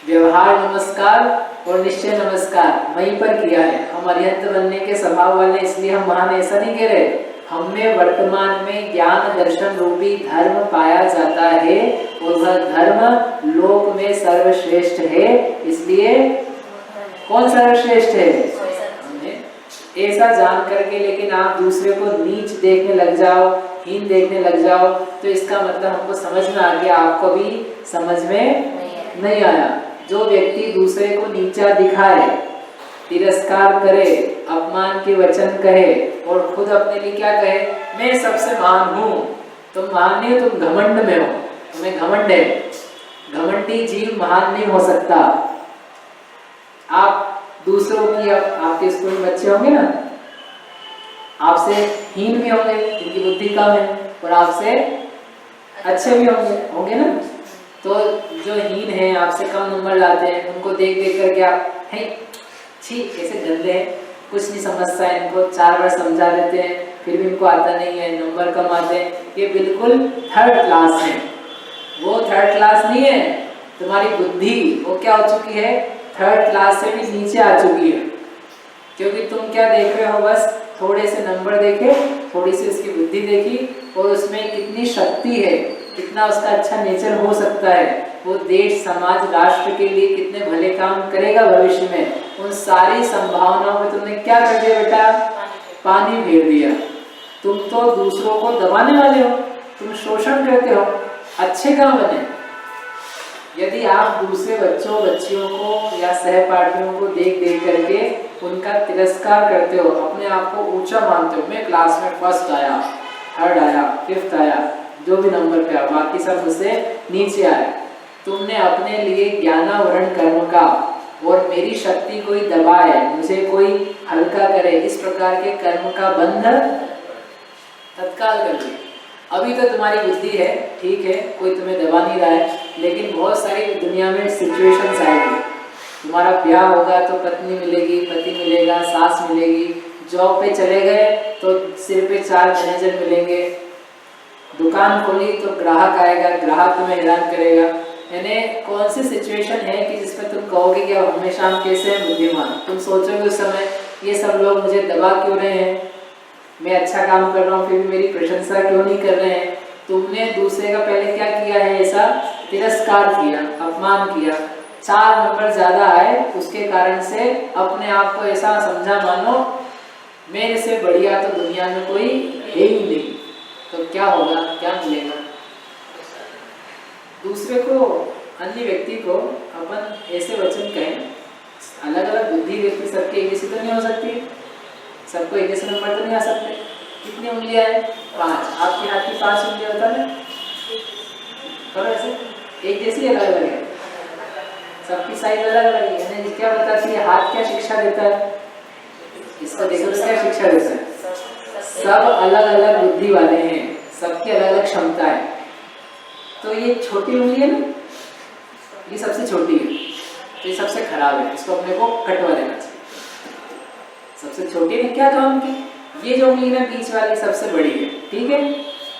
व्यवहार नमस्कार और निश्चय नमस्कार वहीं पर किया है। हम अरिहंत बनने के स्वभाव वाले, इसलिए हम महान ऐसा नहीं कह रहे। हमें वर्तमान में ज्ञान दर्शन रूपी धर्म पाया जाता है और वह धर्म लोक में सर्वश्रेष्ठ है। इसलिए कौन सर्वश्रेष्ठ है? ऐसा जान करके लेकिन आप दूसरे को नीच देखने लग जाओ, हीन देखने लग जाओ, तो इसका मतलब हमको समझ में आ गया, आपको भी समझ में नहीं आया। जो व्यक्ति दूसरे को नीचा दिखाए, तिरस्कार करे, अपमान के वचन कहे और खुद अपने लिए क्या कहे? मैं सबसे महान हूँ। तुम महान नहीं हो, तुम घमंड में हो, तुम्हें घमंड है। घमंडी जीव महान नहीं हो सकता। आप दूसरों की, आपके स्कूल में बच्चे होंगे ना, आपसे हीन भी होंगे, जिनकी बुद्धि कम है, और आपसे अच्छे भी होंगे ना। तो जो हीन है, आपसे कम नंबर लाते हैं, उनको देख देख करके आप छी कैसे गंदे हैं, कुछ नहीं समझता है, इनको 4 बार समझा देते हैं फिर भी इनको आता नहीं है, नंबर कम आते हैं, ये बिल्कुल थर्ड क्लास है। वो थर्ड क्लास नहीं है, तुम्हारी बुद्धि वो क्या हो चुकी है? थर्ड क्लास से भी नीचे आ चुकी है। क्योंकि तुम क्या देख रहे हो? बस थोड़े से नंबर देखे, थोड़ी सी उसकी बुद्धि देखी और उसमें कितनी शक्ति है, कितना उसका अच्छा नेचर हो सकता है, वो देश समाज राष्ट्र के लिए कितने भले काम करेगा भविष्य में, उन सारी संभावनाओं में तुमने क्या कर दिया बेटा? पानी फेर दिया। तुम तो दूसरों को दबाने वाले हो, तुम शोषण करते हो, अच्छे काम बने। यदि आप दूसरे बच्चों बच्चियों को या सहपाठियों को देख देख करके उनका तिरस्कार करते हो, अपने आप को ऊंचा मानते हो, मैं क्लास में फर्स्ट आया, थर्ड आया, फिफ्थ आया, जो भी नंबर पे आया, बाकी सब मुझसे नीचे आए, तुमने अपने लिए ज्ञानावरण कर्म का और मेरी शक्ति कोई दबाए, मुझे कोई हल्का करे, इस प्रकार के कर्म का बंध तत्काल कर लो। अभी तो तुम्हारी बुद्धि है, ठीक है, कोई तुम्हें दबा नहीं रहा है, लेकिन बहुत सारी दुनिया में सिचुएशंस आएगी। तुम्हारा ब्याह होगा तो पत्नी मिलेगी, पति मिलेगा, सास मिलेगी, जॉब पे चले गए तो सिर पे 4 मैनेजर मिलेंगे, दुकान खोली तो ग्राहक आएगा, ग्राहक तुम्हें हैरान करेगा। यानी कौन सी सिचुएशन है कि जिसमें तुम कहोगे कि अब हमेशा हम कैसे हैं बुद्धिमान? तुम सोचोगे उस समय ये सब लोग मुझे दबा क्यों रहे हैं, मैं अच्छा काम कर रहा हूँ फिर भी मेरी प्रशंसा क्यों नहीं कर रहे हैं? तुमने दूसरे का पहले क्या किया है? ऐसा तिरस्कार किया, अपमान किया, 4 नंबर ज्यादा आए, उसके कारण से अपने आप को ऐसा समझा मानो मेरे से बढ़िया तो दुनिया में कोई है ही नहीं। तो क्या होगा, क्या मिलेगा? दूसरे को, अन्य व्यक्ति को अपन ऐसे वचन कहें, अलग अलग बुद्धि व्यक्ति सबके एक जैसी तो नहीं हो सकती, सबको एक जैसे नंबर तो नहीं आ सकते, कितनी उंगलियां हैं? 5। आपके हाथ की 5 उंगलियां होता है करो ऐसे, एक जैसी अलग अलग है, सबकी साइज अलग अलग है। यानी क्या बताती है हाथ क्या शिक्षा देता है? इसका देखो तो क्या शिक्षा देता है? सब अलग अलग बुद्धि वाले हैं, सबकी अलग अलग क्षमता है। तो ये छोटी उंगली है ना, ये सबसे छोटी है, तो ये सबसे खराब है, इसको अपने को कटवा देना चाहिए। सबसे छोटी ने क्या काम की? ये जो उंगली है बीच वाली सबसे बड़ी है, ठीक है।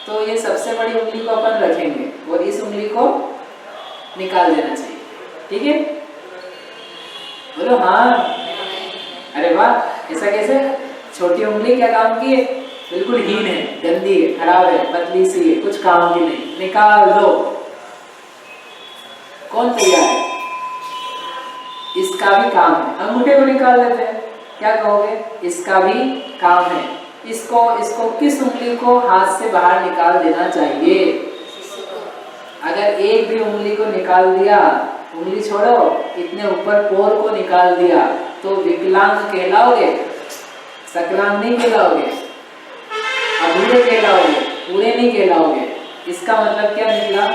तो ये सबसे बड़ी उंगली को अपन रखेंगे और इस उंगली को निकाल देना चाहिए, ठीक है। बोलो हाँ। अरे वाह, ऐसा कैसे? छोटी उंगली क्या काम की है? बिल्कुल हीन है, गंदी है, खराब है, पतली सी है, कुछ काम की नहीं, निकाल दो। कौन तैयार है? इसका भी काम है, अंगूठे को निकाल देते हैं, क्या कहोगे? इसका भी काम है। इसको किस उंगली को हाथ से बाहर निकाल देना चाहिए? अगर एक भी उंगली को निकाल दिया, उंगली छोड़ो, इतने ऊपर पोर को निकाल दिया तो विकलांग कहलाओगे, सकलांग नहीं कहलाओगे, अधूरे कहलाओगे, पूरे नहीं कहलाओगे। इसका मतलब क्या निकला?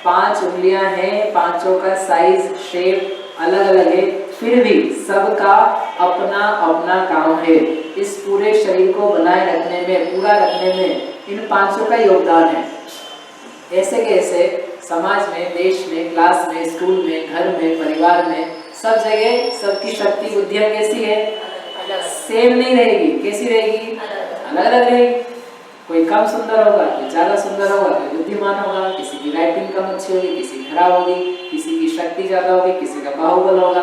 5 उंगलियां हैं, पांचों का साइज शेप अलग अलग है, फिर भी सबका अपना अपना काम है। इस पूरे शरीर को बनाए रखने में, पूरा रखने में इन 5 का योगदान है। ऐसे कैसे समाज में, देश में, क्लास में, स्कूल में, घर में, परिवार में, सब जगह सबकी शक्ति बुद्धियां कैसी है? सेम नहीं रहेगी। कैसी रहेगी? अलग अलग रहेगी। कोई कम सुंदर होगा, कोई ज्यादा सुंदर होगा, कोई बुद्धिमान होगा, किसी की राइटिंग कम अच्छी होगी, किसी की खराब होगी, किसी की शक्ति ज्यादा होगी, किसी का बाहुबल होगा,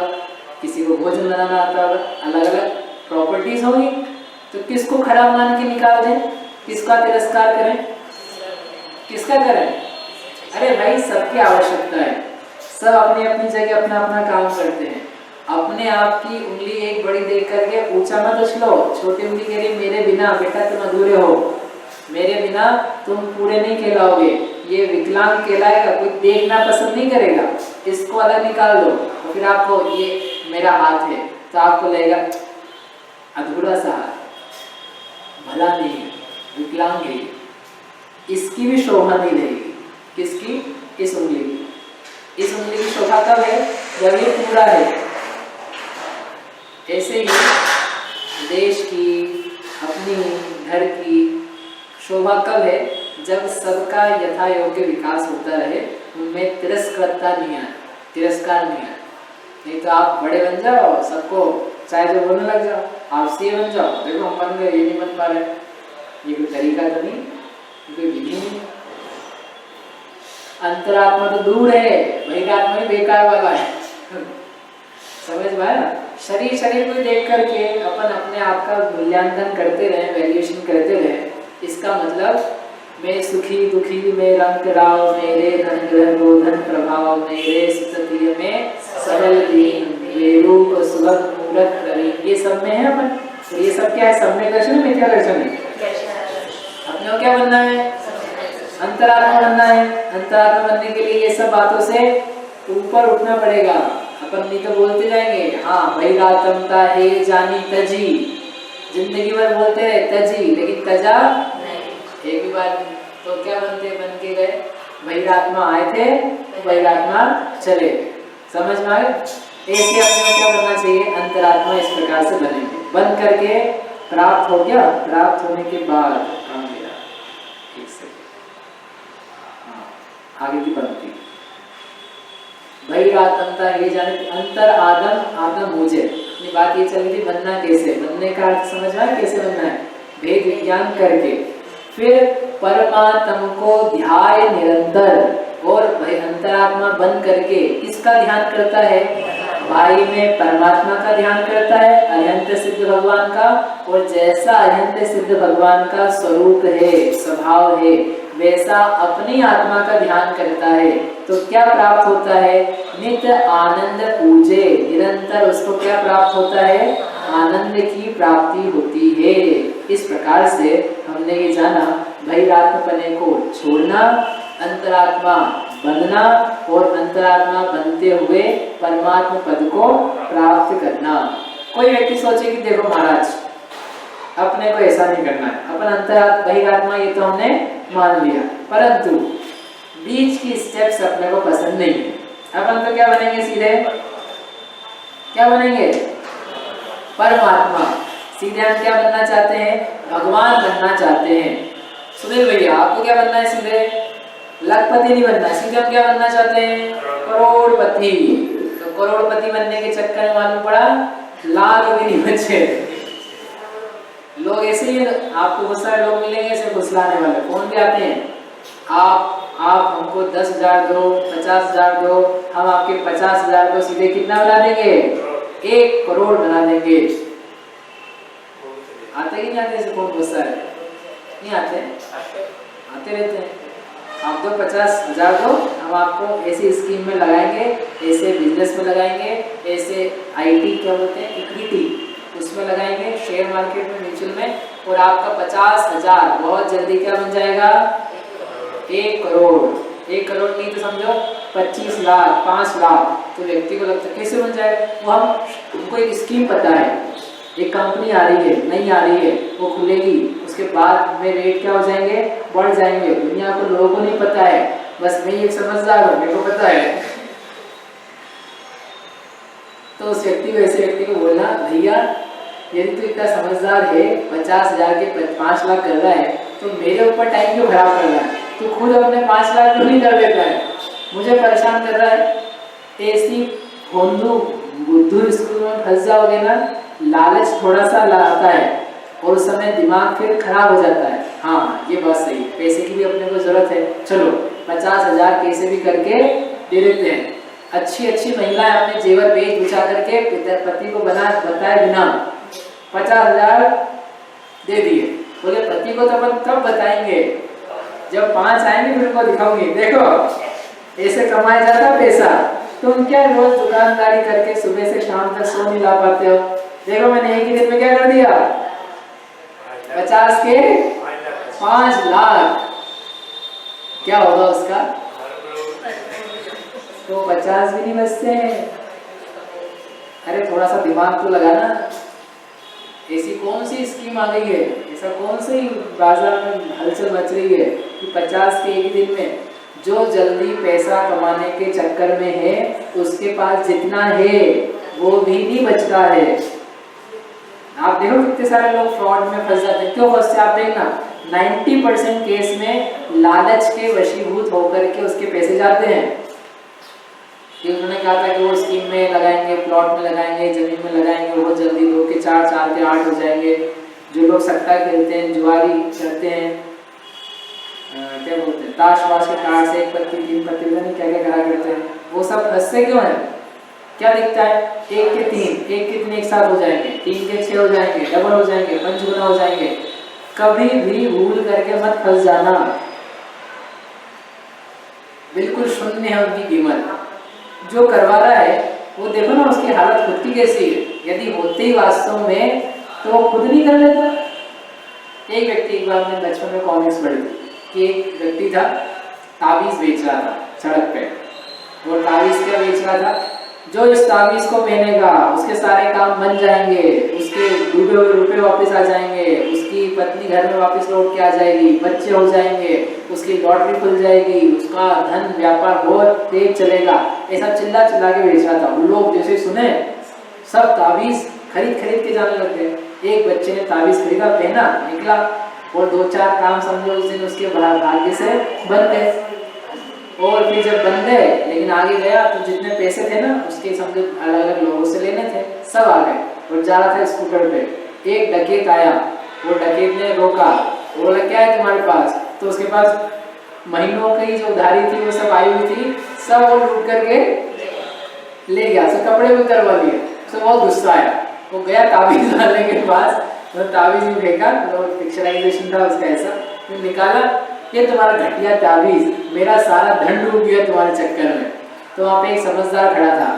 किसी को भोजन बनाना आता होगा, अलग अलग प्रॉपर्टीज होगी। तो किसको खराब मान के निकाल दें? किसका तिरस्कार करें? किसका करें? अरे भाई, सबकी आवश्यकता है, सब अपनी अपनी जगह अपना अपना काम करते हैं। अपने आप की उंगली एक बड़ी देख करके ऊंचा मत उछलो। छोटी उंगली कह रही मेरे बिना बेटा तुम अधूरे हो, मेरे बिना तुम पूरे नहीं कहलाओगे, ये विकलांग कहलाएगा, कोई देखना पसंद नहीं करेगा। इसको अलग निकाल दो तो फिर आपको ये मेरा हाथ है तो आपको लगेगा अधूरा सा हाथ, भला नहीं है, विकलांग है। इसकी भी शोभा नहीं रहेगी। किसकी? इस उंगली की। इस उंगली की शोभा कब है? जब ये पूरा है। ऐसे ही देश की, अपनी घर की शोभा कब है? जब सबका यथा योग्य विकास होता रहे, उनमें तिरस्कारता नहीं आए, तिरस्कार नहीं आए। नहीं तो आप बड़े बन जाओ, सबको चाहे जो बोलने लग जाओ, आप सीए बन जाओ, देखो हम बन गए, ये नहीं बन पा रहे, ये कोई तरीका तो नहीं, कोई विधि नहीं। अंतरात्मा तो दूर है, बहिरात्मा ही बेकार वाला है। समझ में आया? शरीर शरीर को देख करके अपन अपने आप का मूल्यांकन करते रहे, वैल्यूएशन करते रहे। इसका मतलब मैं सुखी दुखी में रंग राव, मेरे धन ग्रह गोधन प्रभाव, मेरे सुततीय में सरल दीन, वे रूप सुलभ मूरत करी। ये सब में है अपन। तो ये सब क्या है? सम्यक दर्शन है, मिथ्या दर्शन है। अपने को क्या बनना है? अंतरात्मा बनना है। अंतरात्मा बनने के लिए ये सब बातों से ऊपर उठना पड़ेगा। अपन नहीं तो बोलते जाएंगे हाँ भाई रातमता है जानी तजी, जिंदगी भर बोलते रहे तजी, लेकिन तजा एक भी बार। तो क्या बनते? बन के गए, बहिरात्मा आए थे, बहिरात्मा चले गए। समझ में आए? ऐसे अपने क्या बनना चाहिए? अंतरात्मा इस प्रकार से बनेंगे। बन करके प्राप्त हो गया, प्राप्त होने के बाद काम मिला। ठीक से आगे की पंक्ति, बहिरात्मता ये जाने अंतर आदम आदम मुझे। ये बात ये चल रही थी बनना कैसे, बनने का अर्थ समझ रहा है कैसे बनना है? भेद विज्ञान करके, फिर परमात्मा को ध्याय निरंतर, और अंतरात्मा बन करके किसका ध्यान करता है? भाई में परमात्मा का ध्यान करता है, अरिहंत सिद्ध भगवान का। और जैसा अरिहंत सिद्ध भगवान का स्वरूप है, स्वभाव है, वैसा अपनी आत्मा का ध्यान करता है। तो क्या प्राप्त होता है? नित्य आनंद पूजे, निरंतर उसको क्या प्राप्त होता है? आनंद की प्राप्ति होती है। इस प्रकार से हमने ये जाना बहिरात्मपने को छोड़ना, अंतरात्मा बनना और अंतरात्मा बनते हुए परमात्मा पद को प्राप्त करना। कोई व्यक्ति सोचे कि देखो महाराज अपने को ऐसा नहीं करना है। अपन अंतरात्मा बहिरात्मा ये तो हमने मान लिया, परंतु बीच की स्टेप्स अपने को पसंद नहीं है। अपन तो क्या बनेंगे, सीधे क्या बनेंगे, परमात्मा। सीधे हम क्या बनना चाहते हैं, भगवान बनना चाहते हैं। सुनील भैया आपको क्या बनना है, सीधे लखपति नहीं बनना है, सीधे हम क्या बनना चाहते हैं, करोड़पति। तो करोड़पति बनने के चक्कर में मालूम पड़ा लाख भी नहीं बचे। लोग ऐसे ही, आपको बहुत सारे लोग मिलेंगे ऐसे फुसलाने वाले, फोन भी आते हैं, आप हमको 10,000 दो, 50,000 दो, हम आपके 50,000 को सीधे कितना बना देंगे, 1 करोड़ बना देंगे। आते ही नहीं आते ऐसे फोन, बहुत सारे नहीं आते, आते रहते हैं। आप दो 50,000 दो, हम आपको ऐसी स्कीम में लगाएंगे, ऐसे बिजनेस में लगाएंगे, ऐसे IT क्या बोलते हैं, इक्विटी उसमें लगाएंगे, शेयर मार्केट में, म्यूचुअल में, और आपका 50,000 बहुत जल्दी क्या बन जाएगा, 1 करोड़। 1 करोड़ नहीं तो समझो 25 लाख, 5 लाख। तो व्यक्ति को लगता है कैसे बन जाएगा, वो हमको एक स्कीम पता है, एक कंपनी आ रही है, नहीं आ रही है, वो खुलेगी, उसके बाद में रेट क्या हो जाएंगे, बढ़ जाएंगे। दुनिया को, लोगों को नहीं पता है, बस मैं एक समझदार हूँ, मेरे को पता है। तो उस व्यक्ति को, ऐसे व्यक्ति को बोलना, भैया यदि तू इतना समझदार है, 50,000 के 5 लाख कर रहा है, तो मेरे ऊपर टाइम क्यों खराब कर रहा है, तू खुद अपने 5 लाख क्यों नहीं कर देता है, मुझे परेशान कर रहा है। ऐसी होंदू बुद्धू स्कूल में फंस जाओगे ना, लालच थोड़ा सा आता है और उस समय दिमाग फिर खराब हो जाता है। हाँ ये बात सही, पैसे की भी अपने को जरूरत है, चलो 50,000 कैसे भी करके दे देते हैं। अच्छी अच्छी महिलाएं अपने जेवर बेच बुचा करके पति को बताए बिना 50,000 दे दिए। बोले पति को तो अपन तब बताएंगे जब 5 आएंगे, फिर उनको दिखाऊंगी, देखो ऐसे कमाया जाता पैसा। तुम क्या रोज दुकानदारी करके सुबह से शाम तक सो नहीं ला पाते हो, देखो मैंने एक ही दिन में क्या कर दिया, 50 के 5 लाख। क्या होगा उसका, तो 50 भी नहीं बचते हैं। अरे थोड़ा सा दिमाग तो लगाना। ऐसी कौन सी स्कीम आ गई है, ऐसा कौन सी बाजार में हलचल मच रही है कि 50 के एक दिन में, जो जल्दी पैसा कमाने के चक्कर में है उसके पास जितना है वो भी नहीं बचता है। आप देखो कितने सारे लोग फ्रॉड में फंस जाते हैं, क्यों फंसते आप देखना, 90% केस में लालच के वशीभूत होकर के उसके पैसे जाते हैं। कि उन्होंने कहा था कि वो स्कीम में लगाएंगे, प्लॉट में लगाएंगे, जमीन में लगाएंगे, बहुत जल्दी 2 के 4, 4 के 8 हो जाएंगे। जो लोग सट्टा खेलते हैं, जुआरी करते हैं, क्या बोलते हैं, ताश वाश के कार्ड से 1 पत्ती 3 पत्ती नहीं क्या क्या करा करते हैं, वो सब फंसते क्यों है, क्या दिखता है, 1 के 3, 1 के 3 एक साथ हो जाएंगे, 3 के 6 हो जाएंगे, डबल हो जाएंगे, पंचगुना हो जाएंगे। कभी भी भूल करके मत फंस जाना, बिल्कुल शून्य है उनकी कीमत। जो करवा रहा है वो देखो ना उसकी हालत खुद की कैसी है, यदि होते ही वास्तव में तो वो खुद नहीं कर लेता। एक व्यक्ति, एक बार मैंने बचपन में कॉमिक्स पढ़ी कि एक व्यक्ति था, ताबीज बेच रहा था सड़क पे। वो ताबीज क्या बेच रहा था, जो इस ताबीज को पहनेगा उसके सारे काम बन जाएंगे, उसके डूबे हुए रुपए वापस आ जाएंगे, उसकी पत्नी घर में वापस लौट के आ जाएगी, बच्चे हो जाएंगे, उसकी लॉटरी खुल जाएगी, उसका धन व्यापार बहुत तेज चलेगा। ऐसा चिल्ला चिल्ला के बेच रहा था। लोग जैसे सुने सब ताबीज खरीद के जाने लग गए। एक बच्चे ने ताबीज खरीदा, पहना, निकला और 2-4 काम समझो उस दिन उसके भाग्य से बन गए। और फिर जब बन गए लेकिन आगे गया तो जितने पैसे थे ना उसके समझो अलग अलग लोगों से लेने थे, सब आ गए। और जा रहा था स्कूटर पे, एक डकैत आया, वो डकैत ने रोका, बोला क्या है तुम्हारे पास, तो उसके पास महीनों की जो उधारी थी वो सब आई हुई थी, सब वो लूट करके ले गया, सब कपड़े भी उतरवा दिए। तो बहुत गुस्सा आया, वो गया ताबीज वाले के पास, तो ताबीज में फेंका, तो पिक्चराइजेशन था उसका ऐसा, तो निकाला, ये तुम्हारा घटिया ताबीज, मेरा सारा धन डूब गया तुम्हारे चक्कर में। तो वहाँ पे एक समझदार खड़ा था,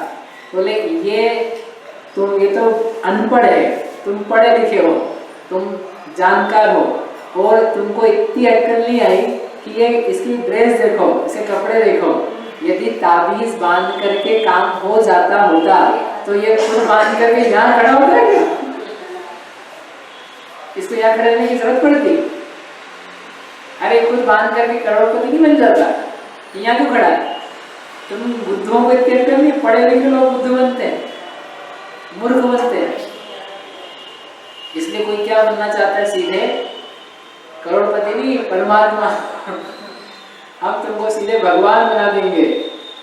बोले ये तो अनपढ़ है, तुम पढ़े लिखे हो, तुम जानकार हो, और तुमको इतनी अक्ल नहीं आई कि ये इसकी ड्रेस देखो, इसके कपड़े देखो, यदि ताबीज बांध करके काम हो जाता होता तो ये खुद बांध करके यहाँ खड़ा होता है क्या? इसको यहाँ खड़े रहने की जरूरत पड़ती? अरे खुद बांध करके करोड़पति नहीं बन जाता, यहाँ क्यों खड़ा है? तुम बुद्धों को इतने नहीं, पढ़े लिखे लोग बुद्ध बनते हैं, मूर्ख बनते हैं। इसलिए कोई क्या बनना चाहता है? सीधे करोड़पति नहीं, परमात्मा। हम तुमको सीधे भगवान बना देंगे।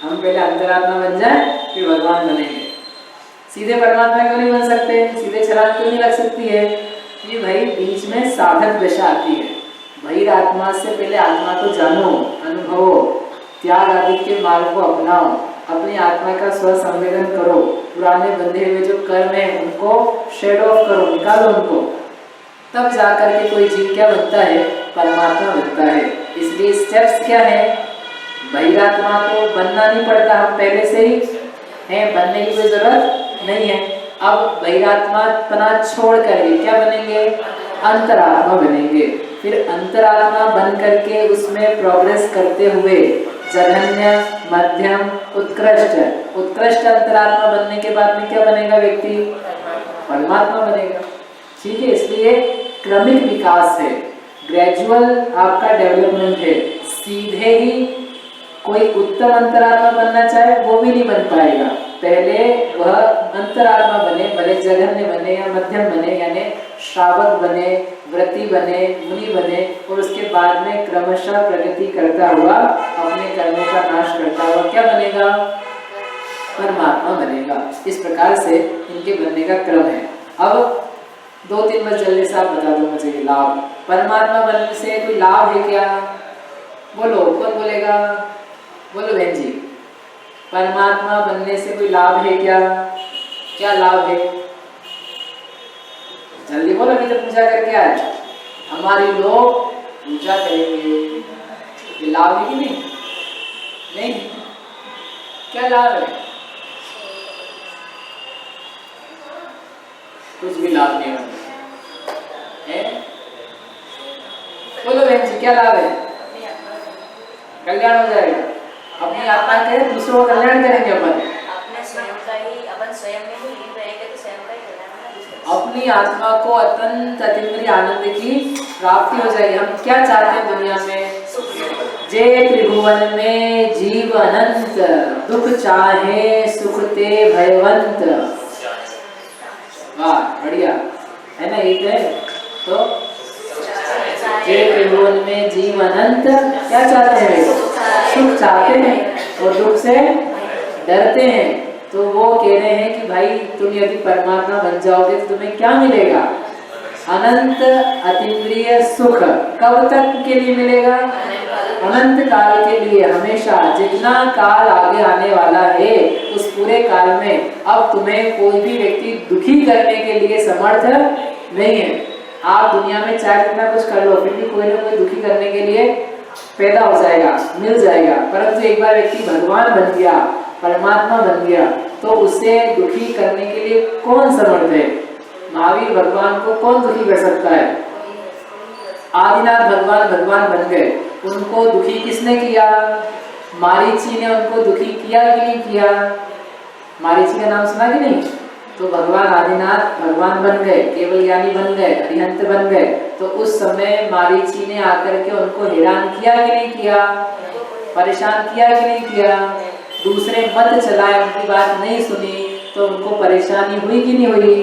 हम पहले अंतरात्मा बन जाए फिर भगवान बनेंगे। सीधे परमात्मा क्यों नहीं बन सकते? सीधे छलांग क्यों नहीं लग सकती है? ये भाई बीच में साधक दशा आती है। बहिर आत्मा से पहले आत्मा को जानो, अनुभवो, त्याग आदि के मार्ग को अपनाओ, अपनी आत्मा का स्व संवेदन करो, पुराने बंधे हुए जो कर्म है उनको शेड ऑफ करो, निकालो उनको, तब जाकर के कोई जीव क्या बनता है? परमात्मा बनता है। इसलिए स्टेप्स क्या है? बहिरात्मा को बनना नहीं पड़ता, हम पहले से ही हैं, बनने की कोई जरूरत नहीं है। अब बहिरात्मा छोड़ करके क्या बनेंगे? अंतरात्मा बनेंगे। फिर अंतरात्मा बन करके उसमें प्रोग्रेस करते हुए जघन्य, मध्यम, उत्कृष्ट अंतरात्मा बनने के बाद में क्या बनेगा व्यक्ति? परमात्मा बनेगा। ठीक है, इसलिए क्रमिक विकास है, ग्रेजुअल आपका डेवलपमेंट है। सीधे ही कोई उत्तम अंतरात्मा बनना चाहे वो भी नहीं बन पाएगा। पहले वह अंतरात्मा बने, भले जघन्य बने या मध्यम बने, यानी श्रावक बने, व्रती बने, मुनि बने, और उसके बाद में क्रमशः प्रगति करता हुआ अपने कर्मों का नाश करता हुआ क्या बनेगा? परमात्मा बनेगा। इस प्रकार से इनके बनने का क्रम है। अब 2-3 बार जल्दी से आप बता दो मुझे ये लाभ। परमात्मा बनने से कोई लाभ है क्या? बोलो, कौन बोलेगा? बोलो बहन जी, परमात्मा बनने से कोई लाभ है क्या? क्या लाभ है? जल्दी बोलो, अभी तो पूजा करके आए। हमारी लोग पूजा करेंगे, ये लाभ है कि नहीं? नहीं, क्या लाभ है? कुछ भी लाभ नहीं है। बोलो बहन जी, क्या लाभ है? कल्याण हो जाएगा। अपनी आत्मा के दूसरों का कल्याण करेंगे अपने स्वयं का ही, अपन स्वयं में ही लीन रहेंगे तो स्वयं का ही कल्याण। अपनी आत्मा को अत्यंत अतीन्द्रिय आनंद की प्राप्ति हो जाएगी। हम क्या चाहते हैं दुनिया में? जे त्रिभुवन में जीव अनंत, दुख चाहे सुख ते भयवंत। वाह, बढ़िया है ना? एक है तो जे त्रिभुवन में जीव अनंत क्या चाहते हैं? सुख चाहते हैं और दुख से डरते हैं। तो वो कह रहे हैं कि भाई तुम यदि परमात्मा बन जाओगे तो तुम्हें क्या मिलेगा? अनंत अतीन्द्रिय सुख। कब तक के लिए मिलेगा? अनंत काल के लिए, हमेशा। जितना काल आगे आने वाला है उस पूरे काल में अब तुम्हें कोई भी व्यक्ति दुखी करने के लिए समर्थ नहीं है। आप दुनिया में चाहे कितना कुछ कर लो, फिर भी कोई ना कोई दुखी करने के लिए पैदा हो जाएगा, मिल जाएगा। परंतु एक बार व्यक्ति भगवान बन गया, परमात्मा बन गया, तो उसे दुखी करने के लिए कौन समर्थ है? महावीर भगवान को कौन दुखी कर सकता है? आदिनाथ भगवान बन गए, उनको दुखी किसने किया? मारीची ने उनको दुखी किया कि नहीं किया? मारीची का नाम सुना कि नहीं? तो भगवान आदिनाथ भगवान बन गए, केवल ज्ञानी बन गए, अरिहंत बन गए। तो उस समय मारीची ने आकर के उनको हैरान किया कि नहीं किया? परेशान किया कि नहीं किया? दूसरे मत चलाए, उनकी बात नहीं सुनी तो उनको परेशानी हुई कि नहीं हुई?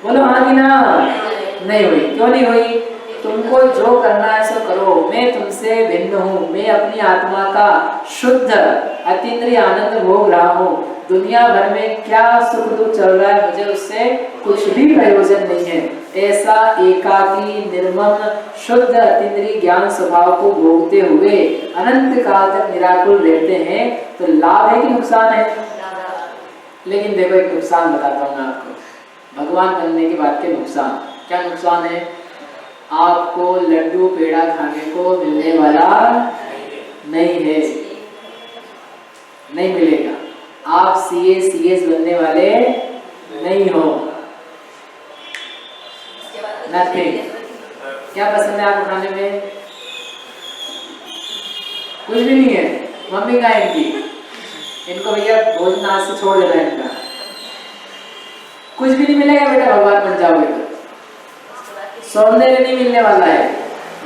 बोलो हाँ कि ना? नहीं हुई। क्यों नहीं हुई? तुमको जो करना है सो करो, मैं तुमसे भिन्न हूँ, मैं अपनी आत्मा का शुद्ध अतीन्द्रिय आनंद भोग रहा हूँ। दुनिया भर में क्या सुख दुख चल रहा है, मुझे उससे कुछ भी प्रयोजन नहीं है। ऐसा एकाकी निर्मम शुद्ध अतीन्द्रिय ज्ञान स्वभाव को भोगते हुए अनंत काल तक निराकुल रहते हैं, तो लाभ है कि नुकसान है? लेकिन देखो एक नुकसान बताता हूँ मैं आपको, भगवान बनने के बाद के नुकसान। क्या नुकसान है? आपको लड्डू पेड़ा खाने को मिलने वाला नहीं है, नहीं मिलेगा। आप सीएस बनने वाले नहीं हो। नथिंग। क्या पसंद है आपको खाने में? कुछ भी नहीं है। मम्मी का इनकी, इनको भैया भोजन आज से छोड़ देना है इनका। कुछ भी नहीं मिलेगा बेटा, भगवान बन जाओगे तो। सौंदर्य नहीं मिलने वाला है,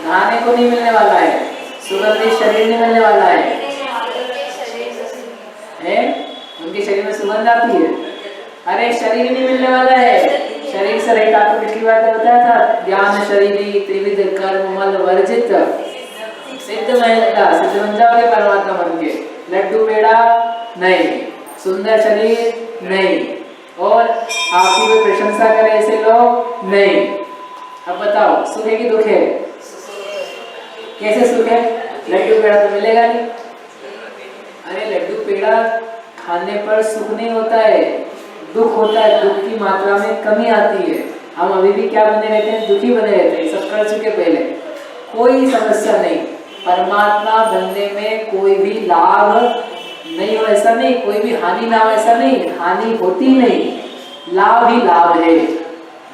नहाने को नहीं मिलने वाला है, सुगंधित शरीर नहीं मिलने वाला है, उनके शरीर में सुगंध आती है। अरे शरीर नहीं मिलने वाला है, शरीर से रहित। आपको पिछली बार तो बताया था, ज्ञान शरीरी त्रिविध कर्म मल वर्जित सिद्ध महंता, सिद्ध बन जाओगे परमात्मा बन के। लड्डू पेड़ा नहीं, सुंदर शरीर नहीं, और आपकी कोई प्रशंसा करे ऐसे लोग नहीं। अब बताओ सुख है कि दुख है? कैसे सुख है? लड्डू पेड़ा तो मिलेगा नहीं। अरे लड्डू पेड़ा खाने पर सुख नहीं होता है, दुख होता है, दुख की मात्रा में कमी आती है। हम अभी भी क्या बने रहते हैं? दुखी बने रहते हैं। सब कर चुके पहले, कोई समस्या नहीं। परमात्मा बनने में कोई भी लाभ नहीं हो ऐसा नहीं, कोई भी हानि ना हो ऐसा नहीं, हानि होती नहीं, लाभ ही लाभ है।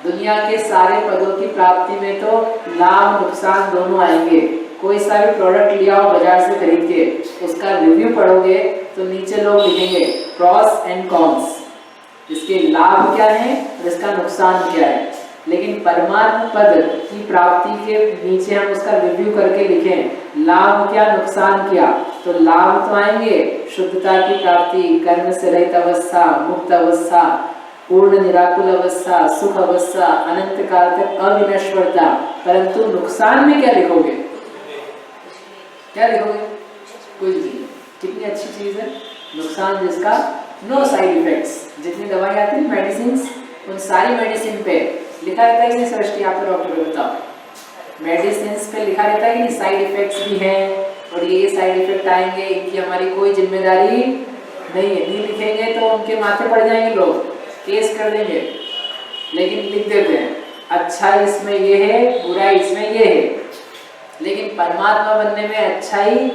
दुनिया के सारे पदों की प्राप्ति में तो लाभ नुकसान दोनों आएंगे। कोई सा भी प्रोडक्ट लिया हो बाजार से खरीद के, उसका रिव्यू पढ़ोगे तो नीचे लोग लिखेंगे प्रॉस एंड कॉन्स, इसके लाभ क्या है और इसका नुकसान क्या है। लेकिन परमात्म पद की प्राप्ति के नीचे हम उसका रिव्यू करके लिखें लाभ क्या नुकसान क्या, तो लाभ तो आएंगे, शुद्धता की प्राप्ति, कर्म से रहित अवस्था, मुक्त अवस्था, पूर्ण निराकुल अवस्था, सुख अवस्था, अनंत काल तक अविनश्वरता। परंतु नुकसान में क्या लिखोगे? क्या लिखोगे? कुछ नहीं। कितनी अच्छी चीज है नुकसान, जिसका नो साइड इफेक्ट्स। जितनी दवाई आती है मेडिसिन, उन सारी मेडिसिन पे लिखा रहता है कि नहीं सृष्टि? आपको डॉक्टर बताओ, मेडिसिन पे लिखा रहता है कि नहीं साइड इफेक्ट्स भी हैं और ये साइड इफेक्ट आएंगे, इनकी हमारी कोई जिम्मेदारी नहीं है। नहीं लिखेंगे तो उनके माथे पड़ जाएंगे, लोग केस कर देंगे। लेकिन लिख देते हैं अच्छा इसमें ये है, बुराई इसमें ये है। लेकिन परमात्मा बनने में अच्छाई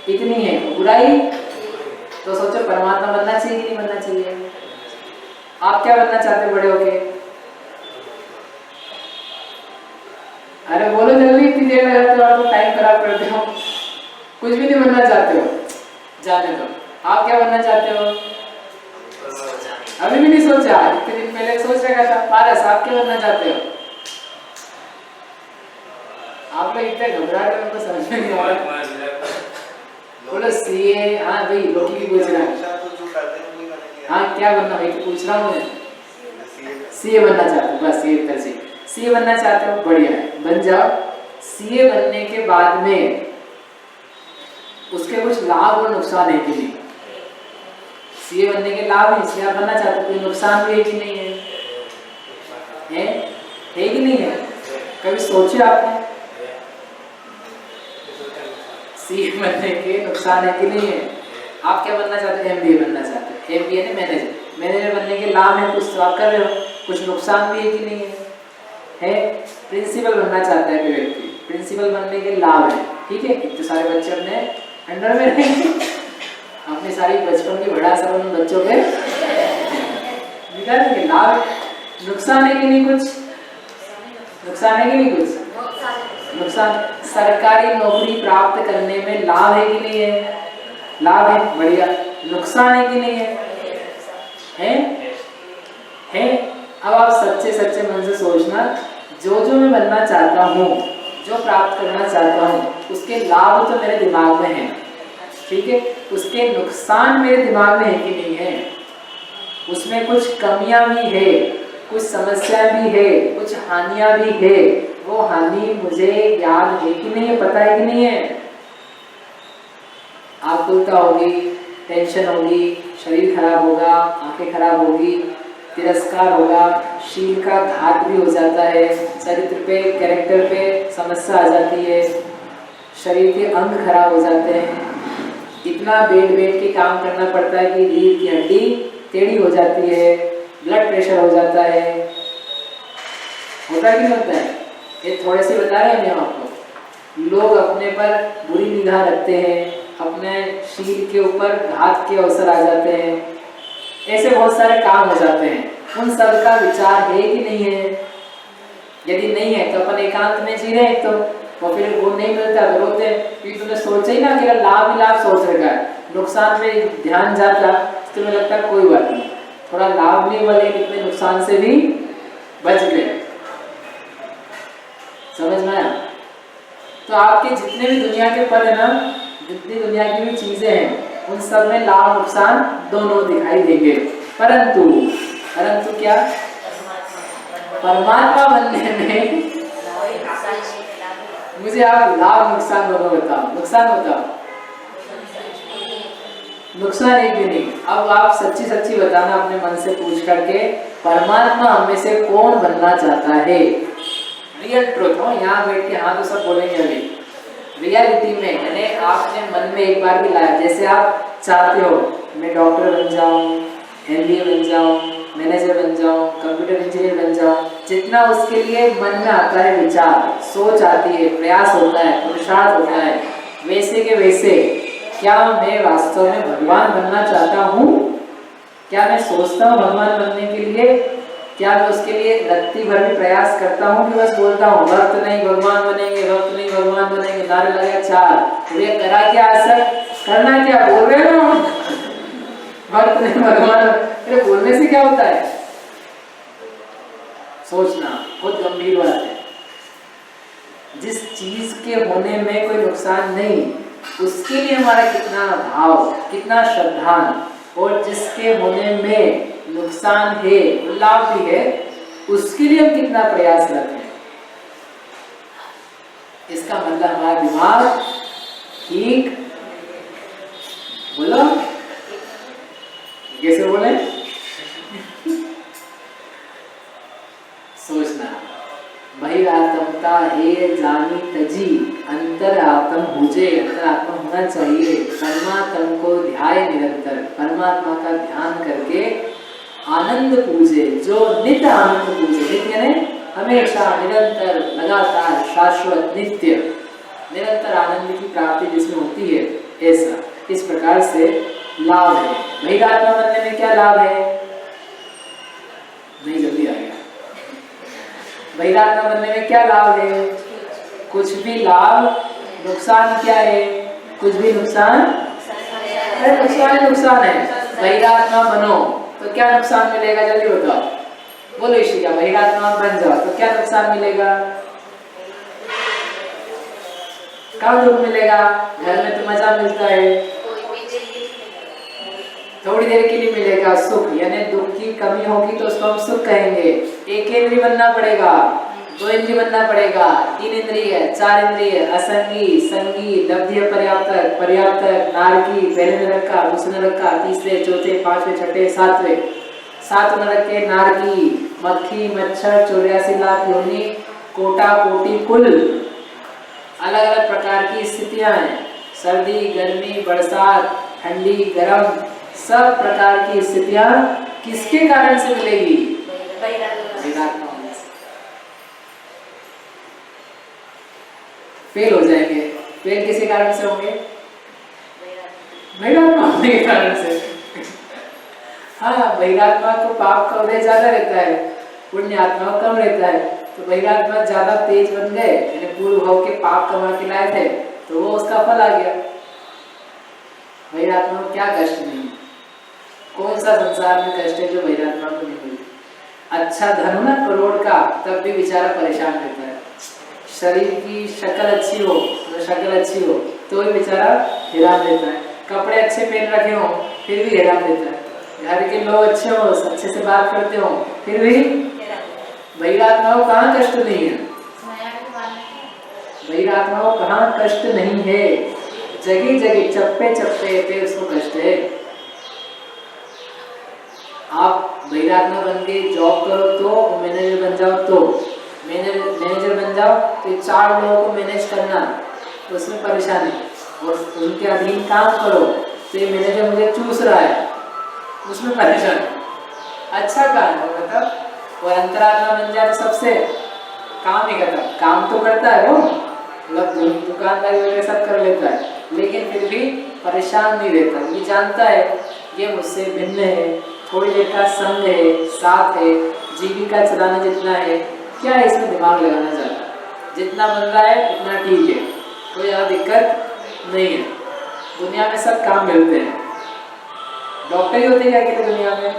इतनी है, बुराई तो सोचो परमात्मा बनना चाहिए कि नहीं बनना चाहिए? आप क्या बनना चाहते हो बड़े होके? अरे बोलो जल्दी, इतनी देर लगाते हो, आपको टाइम खराब करते हो। कुछ भी नहीं बनना चाहते हो, जाने दो। आप क्या बनना चाहते हो? अभी भी नहीं सोचा? इतने दिन पहले सोच रखा था। पारस आप क्या बनना चाहते हो? आप लोग इतने घबरा रहे हो, उनको समझ में नहीं आ रहा। बोलो सीए। हाँ भाई, लोग भी पूछ रहे हैं। हाँ क्या बनना भाई? तो पूछ रहा हूँ मैं। सीए बनना चाहते हो? बस ये उत्तर से सीए बनना चाहते हो, बढ़िया है, बन जाओ। सीए बनने के बाद में उसके कुछ लाभ और नुकसान है कि नहीं? सीए बनने के लाभ है इसलिए आप बनना चाहते हो, कोई नुकसान भी है कि नहीं है? है कि नहीं है? कभी सोचे आपने सीए बनने के नुकसान है कि नहीं है? आप क्या बनना चाहते हो? एमबीए बनना चाहते हो। एमबीए ने मैनेजर, मैनेजर बनने के लाभ है कुछ, तो आप कर रहे हो। कुछ नुकसान भी है कि नहीं है? प्रिंसिपल बनना चाहता है कोई व्यक्ति, प्रिंसिपल बनने के लाभ है, ठीक है। तो सारे बच्चे अपने अंडर में रहेंगे, अपनी सारी बचपन की भड़ास अपन बच्चों के निकालेंगे। लाभ, नुकसान है कि नहीं? कुछ नुकसान है कि नहीं? कुछ नुकसान। सरकारी नौकरी प्राप्त करने में लाभ है कि नहीं है? लाभ है, बढ़िया। नुकसान है कि नहीं है? है। अब आप सच्चे सच्चे मन से सोचना, जो जो मैं बनना चाहता हूँ, जो प्राप्त करना चाहता हूँ, उसके लाभ तो मेरे दिमाग में है, ठीक है। उसके नुकसान मेरे दिमाग में है कि नहीं है? उसमें कुछ कमियां भी है, कुछ समस्या भी है, कुछ हानियां भी है। वो हानि मुझे याद है कि नहीं है? पता है कि नहीं है? आकुलता होगी, टेंशन होगी, शरीर खराब होगा, आंखें खराब होगी, तिरस्कार होगा, शील का घात भी हो जाता है, चरित्र पे, कैरेक्टर पे समस्या आ जाती है, शरीर के अंग खराब हो जाते हैं। इतना बैठ के काम करना पड़ता है कि रीढ़ की हड्डी टेढ़ी हो जाती है, ब्लड प्रेशर हो जाता है। होता है कि नहीं होता है? ये थोड़े से बता रहे हैं हम आपको। लोग अपने पर बुरी निगाह रखते हैं, अपने शील के ऊपर घात के अवसर आ जाते हैं, ऐसे बहुत सारे काम हो जाते हैं। उन सब का विचार है कि नहीं है? यदि नहीं है तो अपन एकांत में जी रहे हैं, तो और फिर वो नहीं मिलता तो रोते हैं, क्योंकि तुमने सोचा ही ना कि लाभ ही लाभ सोच रखा है, नुकसान में ध्यान जाता तो तुम्हें लगता है कोई बात नहीं, थोड़ा लाभ नहीं वाले इतने नुकसान से भी बच गए। समझ में आया? तो आपके जितने भी दुनिया के पद है ना, जितनी दुनिया की भी चीजें हैं, उन सब में लाभ नुकसान दोनों दिखाई देंगे। परंतु क्या? परमात्मा बनने में मुझे आप लाभ नुकसान दोनों बताओ। नुकसान बताओ। नुकसान एक भी नहीं। अब आप सच्ची सच्ची बताना अपने मन से पूछ करके, परमात्मा हमें से कौन बनना चाहता है? रियल ट्रूथ हो, यहाँ बैठ के हाँ तो सब बोलेंगे अभी। रियलिटी में यानी आपने मन में एक बार भी लाया, जैसे आप चाहते हो मैं डॉक्टर बन जाऊं, एमबीए बन जाऊं, मैनेजर बन जाऊं, कंप्यूटर इंजीनियर बन जाऊं, जितना उसके लिए मन में आता है विचार, सोच आती है, प्रयास होता है, पुरुषार्थ होता है, वैसे के वैसे क्या मैं वास्तव में भगवान बनना चाहता हूँ? क्या मैं सोचता हूँ भगवान बनने के लिए? क्या मैं उसके लिए रत्ती भर भी प्रयास करता हूँ कि बस बोलता हूँ वक्त नहीं भगवान बनेंगे, वक्त नहीं भगवान बनेंगे, नारे लगा चार, तो ये करा क्या असर? करना क्या? बोल रहे हो वक्त नहीं भगवान। अरे बोलने से क्या होता है? सोचना बहुत गंभीर बात है। जिस चीज के होने में कोई नुकसान नहीं, उसके लिए हमारा कितना भाव, कितना श्रद्धान, और जिसके होने में नुकसान है, लाभ भी है, उसके लिए हम कितना प्रयास करते हैं। इसका मतलब हमारा दिमाग ठीक, बोलो कैसे बोले? सोचना। बहिरात्मता है जानी तजी, अंतर आत्म हुजे, अंतर आत्मा होना चाहिए। परमात्मा को ध्याय निरंतर, परमात्मा का ध्यान करके आनंद पूजे, जो नित्य आनंद पूजे। नित्य यानी हमेशा, निरंतर, लगातार, शाश्वत, नित्य, निरंतर आनंद की प्राप्ति जिसमें होती है, ऐसा। इस प्रकार से लाभ है। बहिरात्मा बनने में क्या लाभ है? नहीं जल्दी आ गया। बहिरात्मा बनने में क्या लाभ है? कुछ भी लाभ। नुकसान क्या है? कुछ भी नुकसान। अरे नुकसान है। बहिरात्मा बनो तो क्या नुकसान मिलेगा? जल्दी बताओ, बोलो इशिका। बहिरात्मा बन जाओ तो क्या नुकसान मिलेगा? कब दुख मिलेगा? घर में तो मजा मिलता है, थोड़ी देर के लिए मिलेगा सुख, यानी दुख की कमी होगी तो उसको हम सुख कहेंगे। एक इंद्रिय बनना पड़ेगा, 2 इंद्रिय बनना पड़ेगा, 3 इंद्रिय, 4 इंद्रिय, असंगी, संगी, लब्ध्य, पर्याप्तक, पर्याप्तक, नारकी, पहले में रखा, दूसरे में रखा, तीसरे, चौथे, पांचवे, छठे, सातवें, 7 में रखे नारकी, मक्खी, मच्छर, 84 लाख योनि, कोटा कोटि कुल, अलग अलग प्रकार की स्थितियां हैं। सर्दी, गर्मी, बरसात, ठंडी, गर्म, सब प्रकार की स्थितियां किसके कारण से मिलेगी? बहिरात्मा होने से। फेल हो जाएंगे। फेल किसी कारण से होंगे? बहिरात्मा होने के कारण से। हाँ, बहिरात्मा को पाप का उदय ज्यादा रहता है, पुण्य आत्मा कम रहता है। तो बहिरात्मा ज्यादा तेज बन गए, यानी पूर्व भाव के पाप कमा के लाए थे, तो वो उसका फल आ गया। बहिरात्मा को क्या कष्ट नहीं? कौन सा संसार में कष्ट है जो बहिरात्मा को नहीं मिलता? अच्छा धन हो ना करोड़ का, तब भी बेचारा परेशान रहता है। शरीर की शक्ल अच्छी हो, शक्ल अच्छी हो तो भी बेचारा हैरान रहता है। कपड़े अच्छे पहन रखे हो फिर भी हैरान रहता है। घर के लोग अच्छे हो, अच्छे से बात करते हो, फिर भी बहिरात्मा को कहाँ कष्ट नहीं है? बहिरात्मा को कहाँ कष्ट नहीं है? जगह जगह, चप्पे चप्पे पे उसको कष्ट है। आप बहिरात्मा बन के जॉब करो तो, मैनेजर बन जाओ तो, मैनेजर बन जाओ तो 4 लोगों को मैनेज करना, तो उसमें परेशानी, और उनके अधीन काम करो तो ये मैनेजर मुझे चूस रहा है, उसमें परेशानी। अच्छा काम है मतलब, और अंतरात्मा बन जाए तो सबसे काम नहीं करता, काम तो करता है वो, मतलब दुकानदारी वगैरह सब कर लेता है, लेकिन फिर भी परेशान नहीं रहता। ये जानता है ये मुझसे भिन्न है, थोड़ी देर का संग है, साथ है, जीविका चलाना जितना है, क्या है इसमें दिमाग लगाना ज़्यादा, जितना बन रहा है उतना ठीक है, कोई ज़्यादा दिक्कत नहीं है। दुनिया में सब काम मिलते हैं। डॉक्टर ही होते हैं क्या दुनिया में?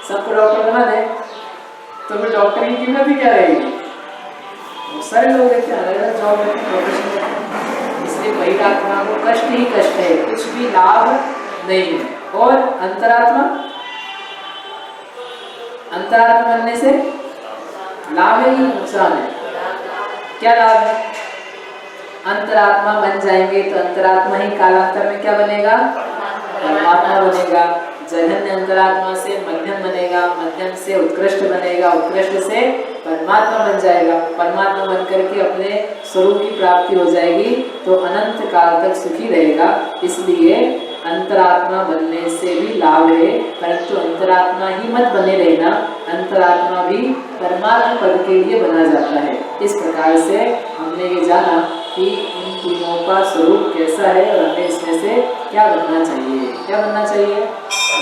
सबको डॉक्टर बना दे तो फिर डॉक्टर की कीमत ही क्या रहेगी? बहुत सारे लोग रहते हैं, अलग अलग जॉब में प्रोफेशन करते हैं, इसलिए बहिरात्मा को कष्ट ही कष्ट है, कुछ भी लाभ नहीं है। और अंतरात्मा, अंतरात्मा बनने से लाभ है कि नुकसान है? क्या लाभ है? अंतरात्मा बन जाएंगे तो अंतरात्मा ही कालांतर में क्या बनेगा? परमात्मा बनेगा। जघन्य अंतरात्मा से मध्यम बनेगा, मध्यम से उत्कृष्ट बनेगा, उत्कृष्ट से परमात्मा बन जाएगा, परमात्मा बनकर के अपने स्वरूप की प्राप्ति हो जाएगी तो अनंत काल तक सुखी रहेगा। इसलिए अंतरात्मा बनने से भी लाभ है, परंतु अंतरात्मा ही मत बने रहना, अंतरात्मा भी परमात्मा पद के लिए बना जाता है। इस प्रकार से हमने ये जाना कि इन तीनों का स्वरूप कैसा है और हमें इसमें से क्या बनना चाहिए। क्या बनना चाहिए?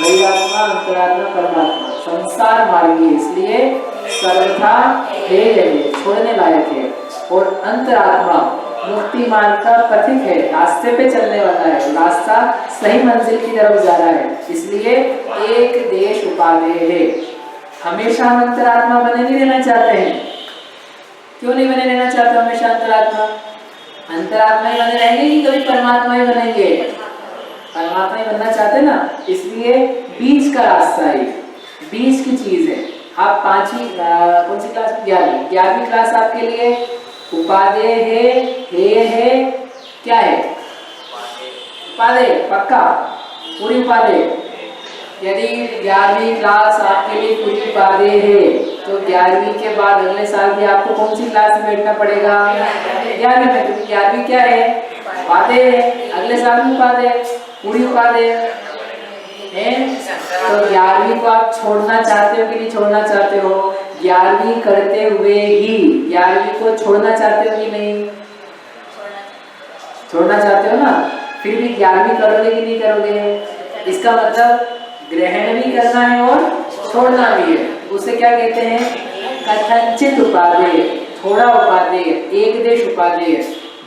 बहिरात्मा, अंतरात्मा, परमात्मा संसार मार्गी, इसलिए सर्वथा है, छोड़ने लायक है। और अंतरात्मा मुक्ति मार्ग का पथिक है, रास्ते पे चलने वाला है, रास्ता सही मंजिल की तरफ जा रहा है, इसलिए एक देश उपादेय है। हमेशा हम अंतरात्मा बने नहीं रहना चाहते हैं। क्यों नहीं बने रहना चाहते हमेशा अंतरात्मा? अंतरात्मा ही बने रहेंगे कि कभी परमात्मा ही बनेंगे? परमात्मा ही बनना चाहते ना, इसलिए बीच का रास्ता है, बीच की चीज है। आप पांचवी कौन सी क्लास? 11वीं क्लास आपके लिए उपादेय है, क्या है? उपादेय पक्का, पूरी उपादेय। यदि 11वीं क्लास आपके लिए पूरी उपादेय है तो 11वीं के बाद अगले साल भी आपको कौन सी क्लास में बैठना पड़ेगा? 11वीं में, क्योंकि 11वीं क्या है? उपादेय है। अगले साल भी उपादेय, पूरी उपादेय है। तो 11वीं को आप छोड़ना चाहते हो कि नहीं छोड़ना चाहते हो? 11वीं करते हुए ही 11वीं को छोड़ना चाहते हो कि नहीं? छोड़ना चाहते हो ना, फिर भी 11वीं करोगे कि नहीं करोगे? इसका मतलब ग्रहण भी करना है और छोड़ना भी है। उसे क्या कहते हैं? कथंचित उपादेय, थोड़ा उपादेय, एक देश उपादेय।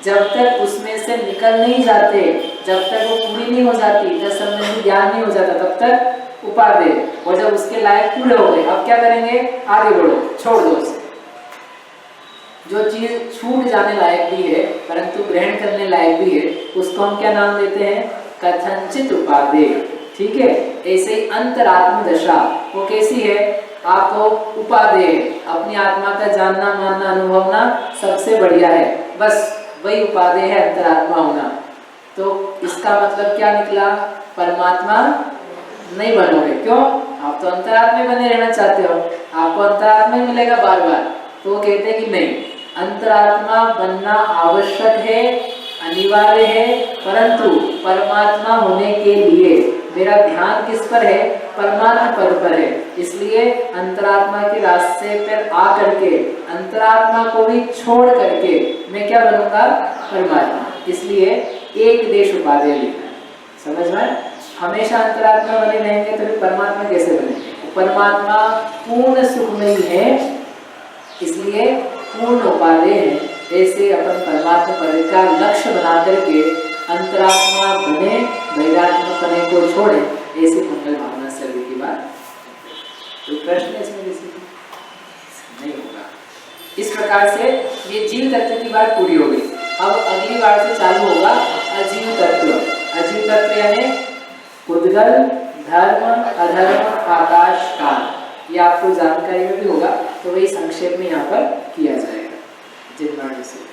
जब तक उसमें से निकल नहीं जाते, जब तक वो पूरी नहीं हो जाती, जब संबंधी ज्ञान नहीं हो जाता, तब तक उपादेय। और जब उसके लायक पूरे हो गए, अब क्या करेंगे? आगे बढ़ो, छोड़ दो उसे। जो चीज छूट जाने लायक भी है परंतु ग्रहण करने लायक भी है, उसको हम क्या नाम देते हैं? कथंचित उपादेय। ठीक है, ऐसे ही अंतरात्म दशा वो कैसी है? आपको उपादेय, अपनी आत्मा का जानना, मानना, अनुभवना सबसे बढ़िया है, बस वही उपादेय है अंतरात्मा होना। तो इसका मतलब क्या निकला? परमात्मा नहीं बनोगे। क्यों? आप तो अंतरात्मा बने रहना चाहते हो, आपको अंतरात्मा ही मिलेगा बार बार। तो वो कहते हैं कि नहीं, अंतरात्मा बनना आवश्यक है, अनिवार्य है, परंतु परमात्मा होने के लिए मेरा ध्यान किस पर है? परमात्मा पद पर है। इसलिए अंतरात्मा के रास्ते पर आकर के अंतरात्मा को भी छोड़ करके मैं क्या बनूंगा? परमात्मा। इसलिए एक देश उपादेय लिखना है, समझ में? हमेशा अंतरात्मा बने रहेंगे तो फिर परमात्मा कैसे बनेंगे? परमात्मा पूर्ण सुखमयी है, इसलिए पूर्ण उपादेय है। ऐसे अपन परमात्मा पद का लक्ष्य बना करके अंतरात्मा बने, बहिरात्मा पने को छोड़े, ऐसी मंगल भावना सर्वे की बात। तो प्रश्न इसमें नहीं होगा। इस प्रकार से ये जीव तत्व की बात पूरी हो गई। अब अगली बार से चालू होगा अजीव तत्व। अजीव तत्व यानी उद्गल, धर्म, अधर्म, आकाश, काल। ये आपको जानकारी में भी होगा, तो वही संक्षेप में यहाँ पर किया जाएगा। जितना